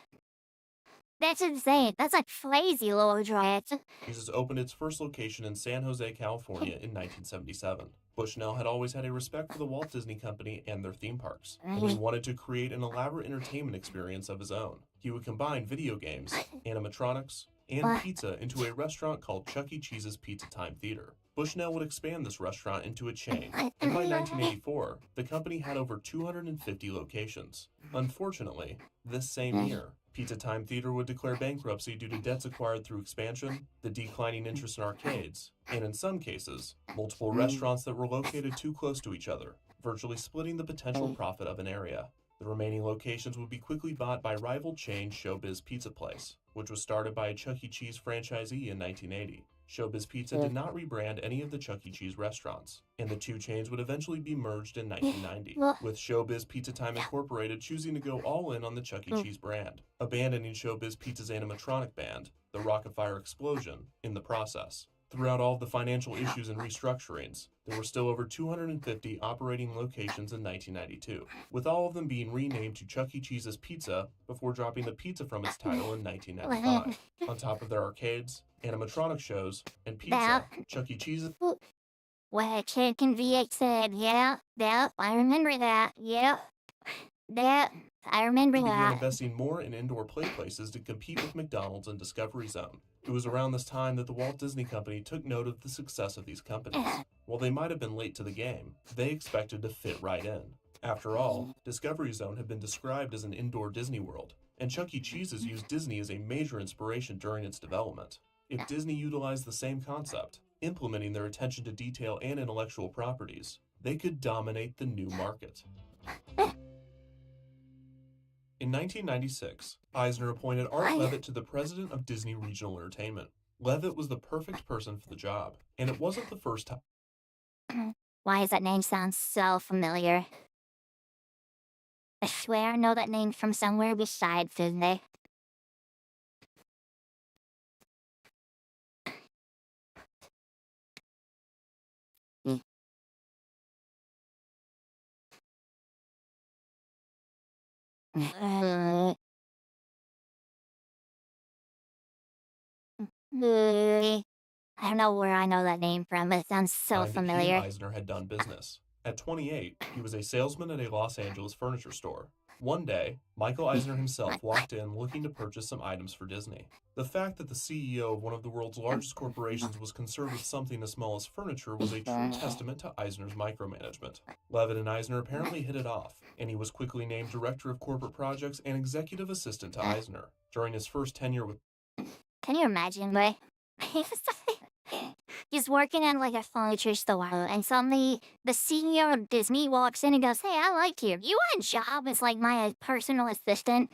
[SPEAKER 1] That's insane. That's like crazy, little drat.
[SPEAKER 3] Jesus opened its first location in San Jose, California in 1977. Bushnell had always had a respect for the Walt Disney Company and their theme parks, and he wanted to create an elaborate entertainment experience of his own. He would combine video games, animatronics, and pizza into a restaurant called Chuck E. Cheese's Pizza Time Theater. Bushnell would expand this restaurant into a chain, and by 1984, the company had over 250 locations. Unfortunately, this same year, Pizza Time Theater would declare bankruptcy due to debts acquired through expansion, the declining interest in arcades, and in some cases, multiple restaurants that were located too close to each other, virtually splitting the potential profit of an area. The remaining locations would be quickly bought by rival chain Showbiz Pizza Place, which was started by a Chuck E. Cheese franchisee in 1980. Showbiz Pizza did not rebrand any of the Chuck E. Cheese restaurants, and the two chains would eventually be merged in 1990, with Showbiz Pizza Time Incorporated choosing to go all in on the Chuck E. Cheese brand, abandoning Showbiz Pizza's animatronic band, the Rockafire Explosion, in the process. Throughout all of the financial issues and restructurings, there were still over 250 operating locations in 1992, with all of them being renamed to Chuck E. Cheese's Pizza before dropping the pizza from its title in 1995. On top of their arcades, animatronic shows, and pizza, Chuck E. Cheese's...
[SPEAKER 1] Well, Chicken V8 said, yeah, I remember that, yeah, I remember
[SPEAKER 3] began
[SPEAKER 1] that.
[SPEAKER 3] investing more in indoor play places to compete with McDonald's and Discovery Zone. It was around this time that the Walt Disney Company took note of the success of these companies. While they might have been late to the game, they expected to fit right in. After all, Discovery Zone had been described as an indoor Disney World, and Chuck E. Cheese's used Disney as a major inspiration during its development. If Disney utilized the same concept, implementing their attention to detail and intellectual properties, they could dominate the new market. In 1996, Eisner appointed Art Levitt to the president of Disney Regional Entertainment. Levitt was the perfect person for the job, and it wasn't the first time.
[SPEAKER 1] Why does that name sound so familiar? I swear I know that name from somewhere besides Disney. I don't know where I know that name from, but it sounds so
[SPEAKER 3] That he and
[SPEAKER 1] familiar.
[SPEAKER 3] Eisner had done business. At 28, he was a salesman at a Los Angeles furniture store. One day, Michael Eisner himself walked in looking to purchase some items for Disney. The fact that the CEO of one of the world's largest corporations was concerned with something as small as furniture was a true testament to Eisner's micromanagement. Levitt and Eisner apparently hit it off, and he was quickly named Director of Corporate Projects and Executive Assistant to Eisner. During his first tenure with...
[SPEAKER 1] Can you imagine, Ray? He's working at like a furniture store, and suddenly the CEO of Disney walks in and goes, "Hey, I like you. You want a job as like my personal assistant?"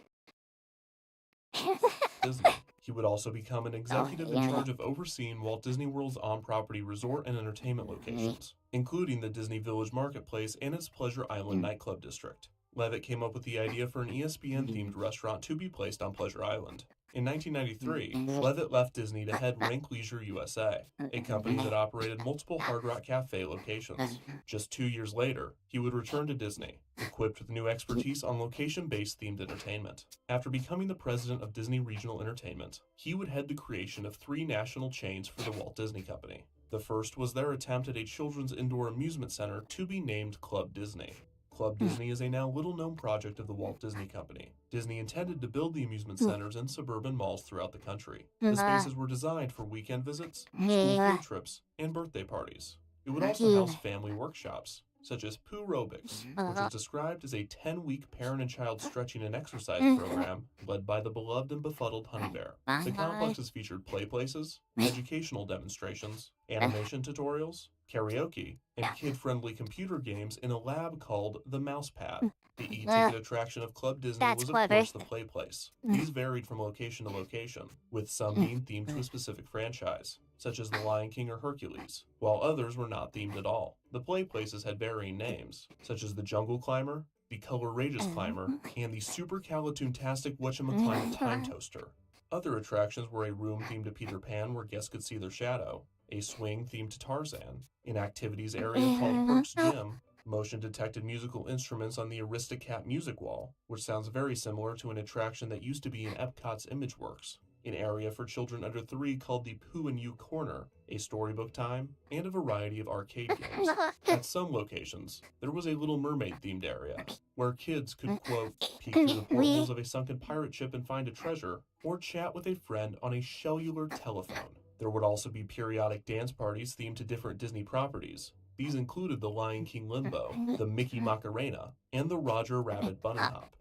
[SPEAKER 3] Disney. He would also become an executive in charge of overseeing Walt Disney World's on-property resort and entertainment locations, including the Disney Village Marketplace and its Pleasure Island nightclub district. Levitt came up with the idea for an ESPN-themed restaurant to be placed on Pleasure Island. In 1993, Levitt left Disney to head Rank Leisure USA, a company that operated multiple Hard Rock Cafe locations. Just 2 years later, he would return to Disney, equipped with new expertise on location-based themed entertainment. After becoming the president of Disney Regional Entertainment, he would head the creation of 3 national chains for the Walt Disney Company. The first was their attempt at a children's indoor amusement center to be named Club Disney. Club Disney is a now little-known project of the Walt Disney Company. Disney intended to build the amusement centers in suburban malls throughout the country. The spaces were designed for weekend visits, school field trips, and birthday parties. It would also house family workshops, such as Poo Aerobics, which was described as a 10-week parent and child stretching and exercise program led by the beloved and befuddled Honey Bear. The complexes featured play places, educational demonstrations, animation tutorials, karaoke, and kid-friendly computer games in a lab called the Mouse Pad. The e-ticket attraction of Club Disney was, of course, the play place. These varied from location to location, with some being themed to a specific franchise, such as The Lion King or Hercules, while others were not themed at all. The play places had varying names, such as the Jungle Climber, the Color-Rageous Climber, and the Supercalitoontastic Whatchamacallit Time Toaster. Other attractions were a room themed to Peter Pan where guests could see their shadow, a swing themed to Tarzan, an activities area called Perks Gym, motion-detected musical instruments on the Aristocat Music Wall, which sounds very similar to an attraction that used to be in Epcot's ImageWorks, an area for children under 3 called the Pooh and You Corner, a storybook time, and a variety of arcade games. At some locations, there was a Little Mermaid-themed area, where kids could, quote, peek through the portholes of a sunken pirate ship and find a treasure, or chat with a friend on a cellular telephone. There would also be periodic dance parties themed to different Disney properties. These included the Lion King Limbo, the Mickey Macarena, and the Roger Rabbit Bunny Hop.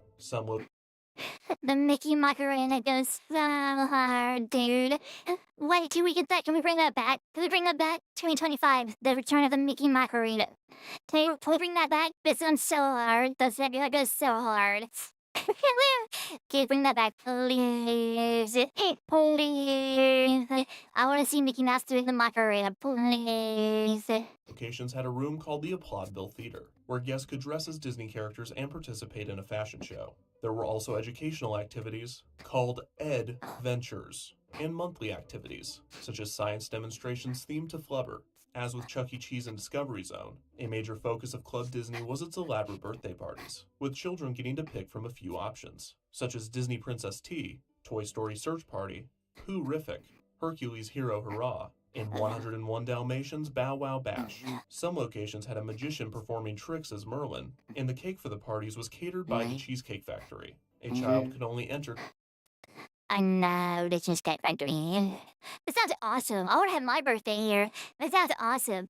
[SPEAKER 1] The Mickey Macarena goes so hard, dude. Wait, can we get that? Can we bring that back? Can we bring that back? 2025, the return of the Mickey Macarena. Can we bring that back? It sounds so hard. That goes so hard. Can you bring that back, please? Please. I want to see Mickey Mouse doing the Macarena, please.
[SPEAKER 3] Locations had a room called the Applaudville Theater, where guests could dress as Disney characters and participate in a fashion show. There were also educational activities called Ed Ventures, and monthly activities, such as science demonstrations themed to Flubber. As with Chuck E. Cheese and Discovery Zone, a major focus of Club Disney was its elaborate birthday parties, with children getting to pick from a few options, such as Disney Princess Tea, Toy Story Search Party, Pooh-rific, Hercules Hero Hurrah, and 101 Dalmatians Bow Wow Bash. Some locations had a magician performing tricks as Merlin, and the cake for the parties was catered by the Cheesecake Factory. A child could only enter...
[SPEAKER 1] I know, the Cheesecake Factory. This sounds awesome. I want to have my birthday here. That sounds awesome.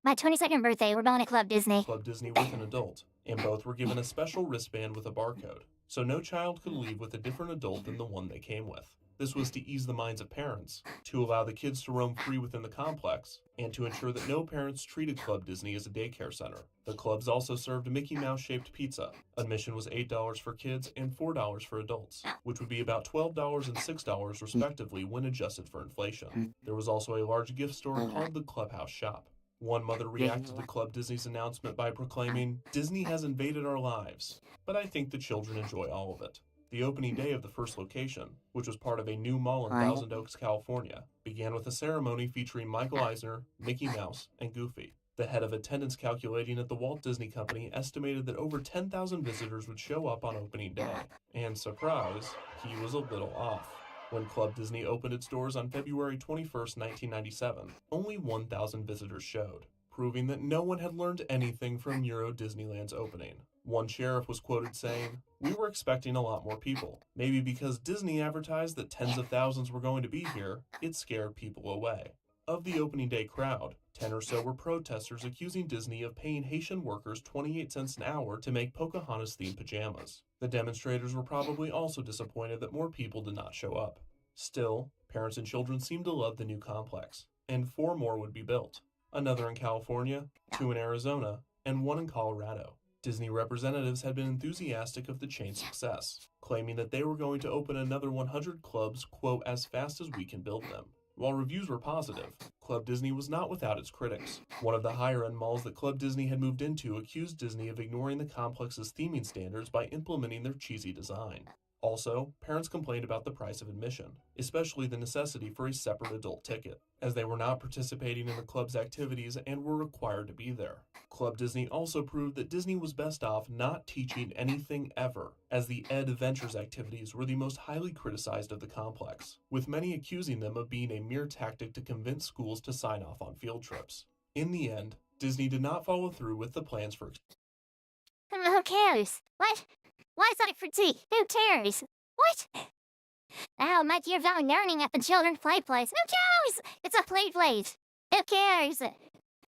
[SPEAKER 1] My 22nd birthday, we're going to Club Disney.
[SPEAKER 3] Club Disney with an adult, and both were given a special wristband with a barcode, so no child could leave with a different adult than the one they came with. This was to ease the minds of parents, to allow the kids to roam free within the complex, and to ensure that no parents treated Club Disney as a daycare center. The clubs also served Mickey Mouse-shaped pizza. Admission was $8 for kids and $4 for adults, which would be about $12 and $6 respectively when adjusted for inflation. There was also a large gift store called the Clubhouse Shop. One mother reacted to Club Disney's announcement by proclaiming, "Disney has invaded our lives," but I think the children enjoy all of it. The opening day of the first location, which was part of a new mall in Thousand Oaks, California, began with a ceremony featuring Michael Eisner, Mickey Mouse, and Goofy. The head of attendance calculating at the Walt Disney Company estimated that over 10,000 visitors would show up on opening day. And surprise, he was a little off. When Club Disney opened its doors on February 21, 1997, only 1,000 visitors showed, proving that no one had learned anything from Euro Disneyland's opening. One sheriff was quoted saying, "We were expecting a lot more people. Maybe because Disney advertised that tens of thousands were going to be here, it scared people away." Of the opening day crowd, 10 or so were protesters accusing Disney of paying Haitian workers 28 cents an hour to make Pocahontas-themed pajamas. The demonstrators were probably also disappointed that more people did not show up. Still, parents and children seemed to love the new complex, and 4 more would be built. Another in California, 2 in Arizona, and 1 in Colorado. Disney representatives had been enthusiastic of the chain's success, claiming that they were going to open another 100 clubs, quote, as fast as we can build them. While reviews were positive, Club Disney was not without its critics. One of the higher-end malls that Club Disney had moved into accused Disney of ignoring the complex's theming standards by implementing their cheesy design. Also, parents complained about the price of admission, especially the necessity for a separate adult ticket, as they were not participating in the club's activities and were required to be there. Club Disney also proved that Disney was best off not teaching anything ever, as the Ed Ventures activities were the most highly criticized of the complex, with many accusing them of being a mere tactic to convince schools to sign off on field trips. In the end, Disney did not follow through with the plans for...
[SPEAKER 1] Who cares? What? Why is that for tea? Who cares? What? Oh, my dear Valley learning at the children's play place. Who cares? It's a play place. Who cares?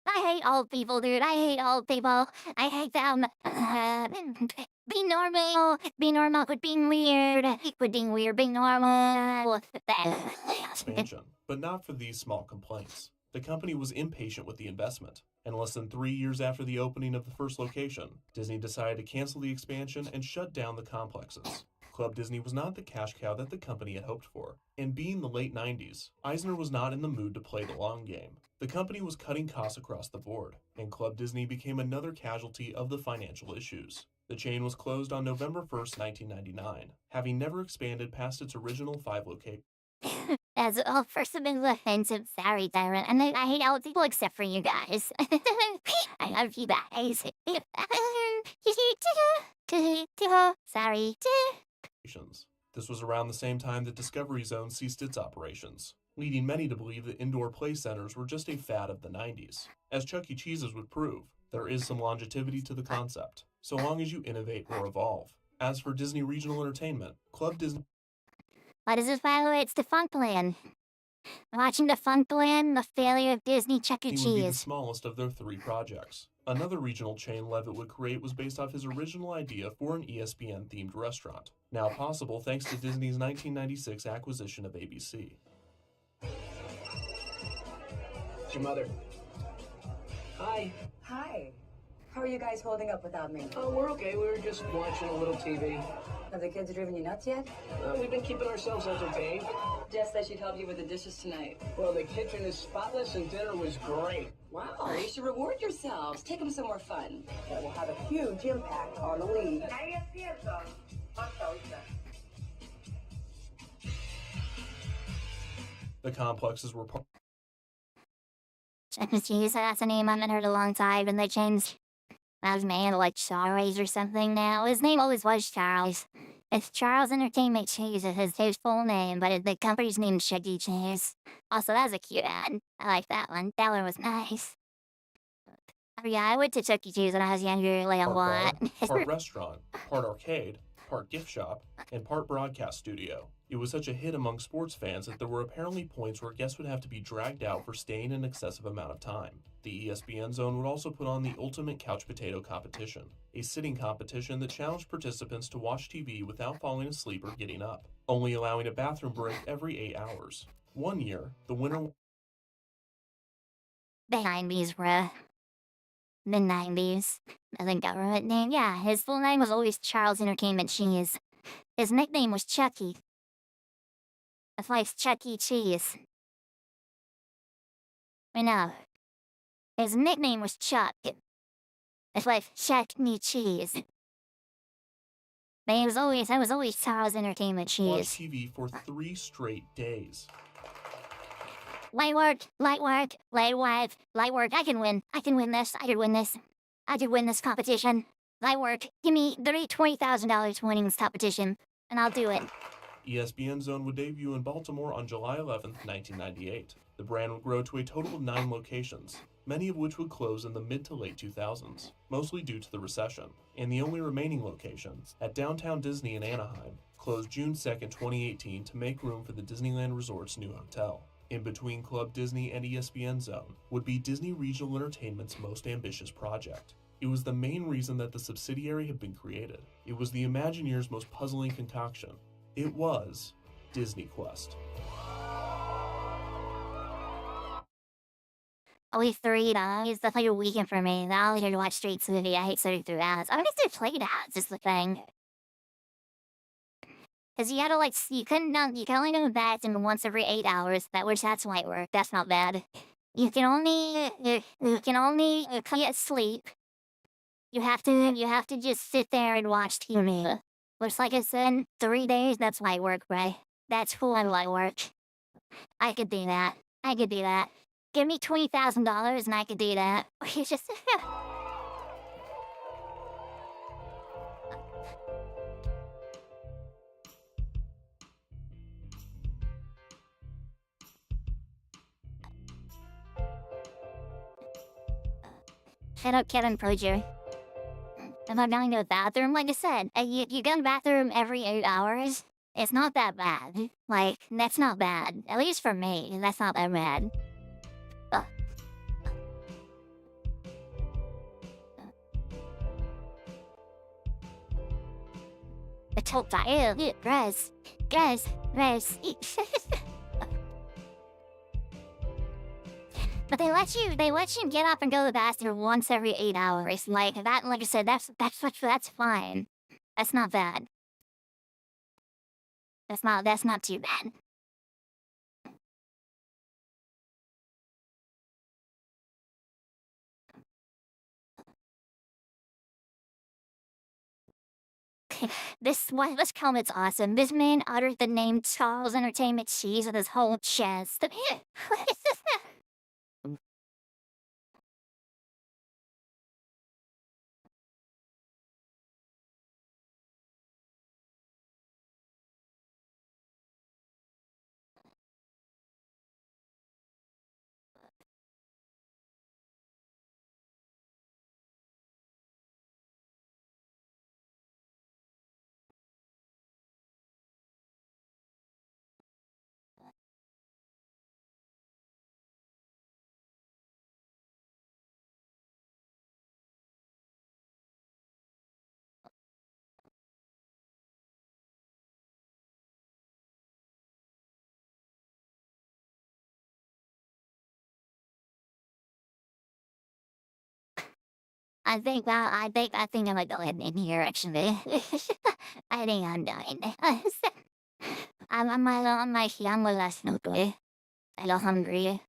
[SPEAKER 1] I hate old people, dude. I hate old people. I hate them. Be normal. Be normal. Quit being weird. Quit being weird. Be normal.
[SPEAKER 3] expansion, but not for these small complaints. The company was impatient with the investment, and less than 3 years after the opening of the first location, Disney decided to cancel the expansion and shut down the complexes. Club Disney was not the cash cow that the company had hoped for, and being the late 90s, Eisner was not in the mood to play the long game. The company was cutting costs across the board, and Club Disney became another casualty of the financial issues. The chain was closed on November 1st, 1999, having never expanded past its original 5 locations.
[SPEAKER 1] As all first of all offensive, sorry, Darren, and I hate all people except for you guys. I love you guys. Sorry.
[SPEAKER 3] This was around the same time that Discovery Zone ceased its operations, leading many to believe that indoor play centers were just a fad of the 90s. As Chuck E. Cheese's would prove, there is some longevity to the concept, so long as you innovate or evolve. As for Disney Regional Entertainment, Club Disney...
[SPEAKER 1] What is this, by the way? It's Defunct Land. Watching Defunct Land, the failure of Disney Chuck E.
[SPEAKER 3] would be the
[SPEAKER 1] Cheese.
[SPEAKER 3] smallest of their 3 projects. Another regional chain Levitt would create was based off his original idea for an ESPN-themed restaurant, now possible thanks to Disney's 1996 acquisition of ABC.
[SPEAKER 15] It's your mother. Hi.
[SPEAKER 16] Hi. How are you guys holding up without me?
[SPEAKER 15] Oh, we're okay. We were just watching a little TV.
[SPEAKER 16] Have the kids driven you nuts yet?
[SPEAKER 15] We've been keeping ourselves entertained.
[SPEAKER 16] Jess said she'd help you with the dishes tonight.
[SPEAKER 15] Well, the kitchen is spotless and dinner was great.
[SPEAKER 16] Wow, you should reward yourselves. Take them somewhere fun. That will have a huge impact on the league.
[SPEAKER 3] The complexes were part...
[SPEAKER 1] Chuck E. Cheese, that's a name I haven't heard in a long time, and they changed his name to like Charles or something now. His name always was Charles. It's Charles Entertainment Cheese is his full name, but the company's name's Chuck E. Cheese. Also, that was a cute ad. I like that one. That one was nice. Oh, yeah, I went to Chuck E. Cheese when I was younger, like a lot.
[SPEAKER 3] Part restaurant, part arcade, part gift shop, and part broadcast studio. It was such a hit among sports fans that there were apparently points where guests would have to be dragged out for staying an excessive amount of time. The ESPN Zone would also put on the Ultimate Couch Potato Competition, a sitting competition that challenged participants to watch TV without falling asleep or getting up, only allowing a bathroom break every 8 hours. One year, the winner...
[SPEAKER 1] The 90s, bruh. The 90s. The government name? Yeah, his full name was always Charles Entertainment Cheese. His nickname was Chucky. That's why it's Chuck E. Cheese. I know. His nickname was Chuck. That's why it's Chuck E. Cheese. But I was always Charles Entertainment
[SPEAKER 3] watched
[SPEAKER 1] Cheese.
[SPEAKER 3] TV for 3 straight days.
[SPEAKER 1] Light work, light work, light work, light work. I can win. I can win this. I could win this. I could win this competition. Light work. Give me $20,000 winning this competition, and I'll do it.
[SPEAKER 3] ESPN Zone would debut in Baltimore on July 11, 1998. The brand would grow to a total of 9 locations, many of which would close in the mid to late 2000s, mostly due to the recession. And the only remaining location, at Downtown Disney in Anaheim, closed June 2, 2018 to make room for the Disneyland Resort's new hotel. In between Club Disney and ESPN Zone would be Disney Regional Entertainment's most ambitious project. It was the main reason that the subsidiary had been created. It was the Imagineers' most puzzling concoction. It was Disney Quest.
[SPEAKER 1] Only $3. That's like a weekend for me. Now I'm here to watch Streets movie. I hate sitting through ads. I want to play ads is the thing. Cause you gotta like, you can only do that in once every 8 hours. That's light work. That's not bad. You can only get sleep. You have to just sit there and watch TV. Which, like I said, 3 days. That's light work, right? That's full on light work. I could do that. I could do that. Give me $20,000 and I could do that. You just. Shut up, Kevin Proger. If I'm going to the bathroom, like I said, you go to the bathroom every 8 hours. It's not that bad. Like, that's not bad. At least for me, that's not that bad. Ugh. I told you, guys. But they let you get up and go to the bathroom once every 8 hours. Like that, like I said, that's fine. That's not bad. That's not too bad. This comment's awesome. This man uttered the name Charles Entertainment Cheese with his whole chest. I think I'm gonna go ahead in here actually. I think I'm done. I'm last note. I'm hungry.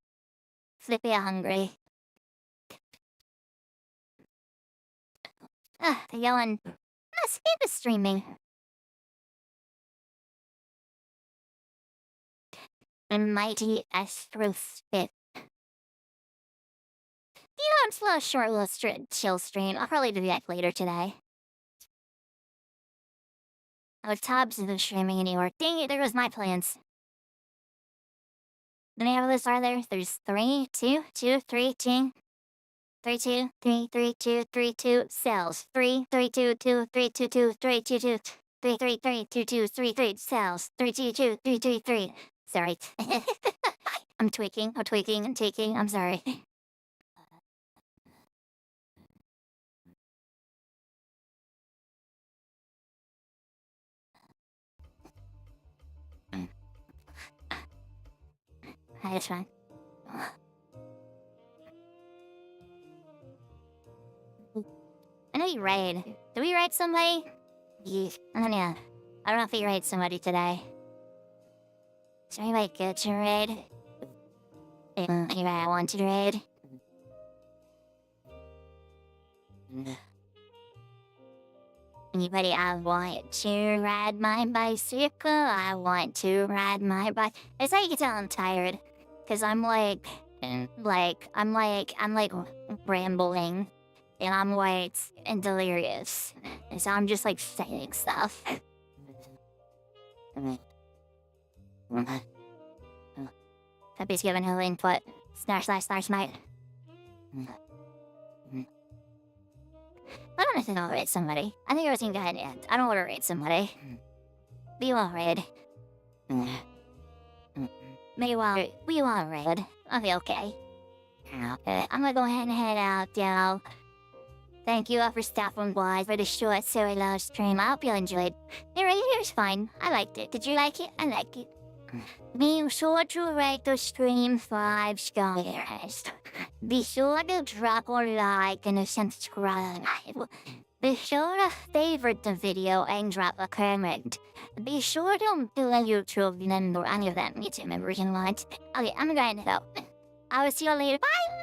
[SPEAKER 1] Sleepy hungry. They're yelling. Skip is streaming. And mighty Astro Spit. I'm slow, short, little chill stream. I'll probably do that later today. Oh, Tubbs isn't streaming anymore. Dang it, there goes my plans. The name of this are there? There's 3, 2, 2, 3, 2. 3, 2, 3, 3, 2, 3, 2, cells. 3, 3, 2, 2, 3, 2, 2, 3, 2, 2, 3, 3, 3, 2, 2, 3, 3, cells. 3, 2, 2, 3, 3, 3. Sorry. I'm tweaking, and taking. I'm sorry. That's fine. I know you raid. Did we raid somebody? Yeah. I don't know. I don't know if we raid somebody today. Is there anybody good to raid? Anybody I want to raid? Anybody I want to ride my bicycle? I want to ride my bike. That's how you can tell I'm tired. Cause I'm like rambling, and I'm like and delirious, and so I'm just like saying stuff. Happy's given her input. // mate. I don't think I'll rate somebody. I think I was gonna go ahead and end. I don't want to rate somebody. Be well read. Maybe while we well read. I'll be okay. Okay, I'm gonna go ahead and head out, y'all. Thank you all for stopping by for the short solo stream. I hope you enjoyed. It was fun. I liked it. Did you like it? I liked it. Be sure to rate the stream 5 stars. Be sure to drop a like and a subscribe. Be sure to favorite the video and drop a comment. Be sure to do a YouTube member, any of that YouTube member you want. Okay, I'm going to go. I will see you later. Bye!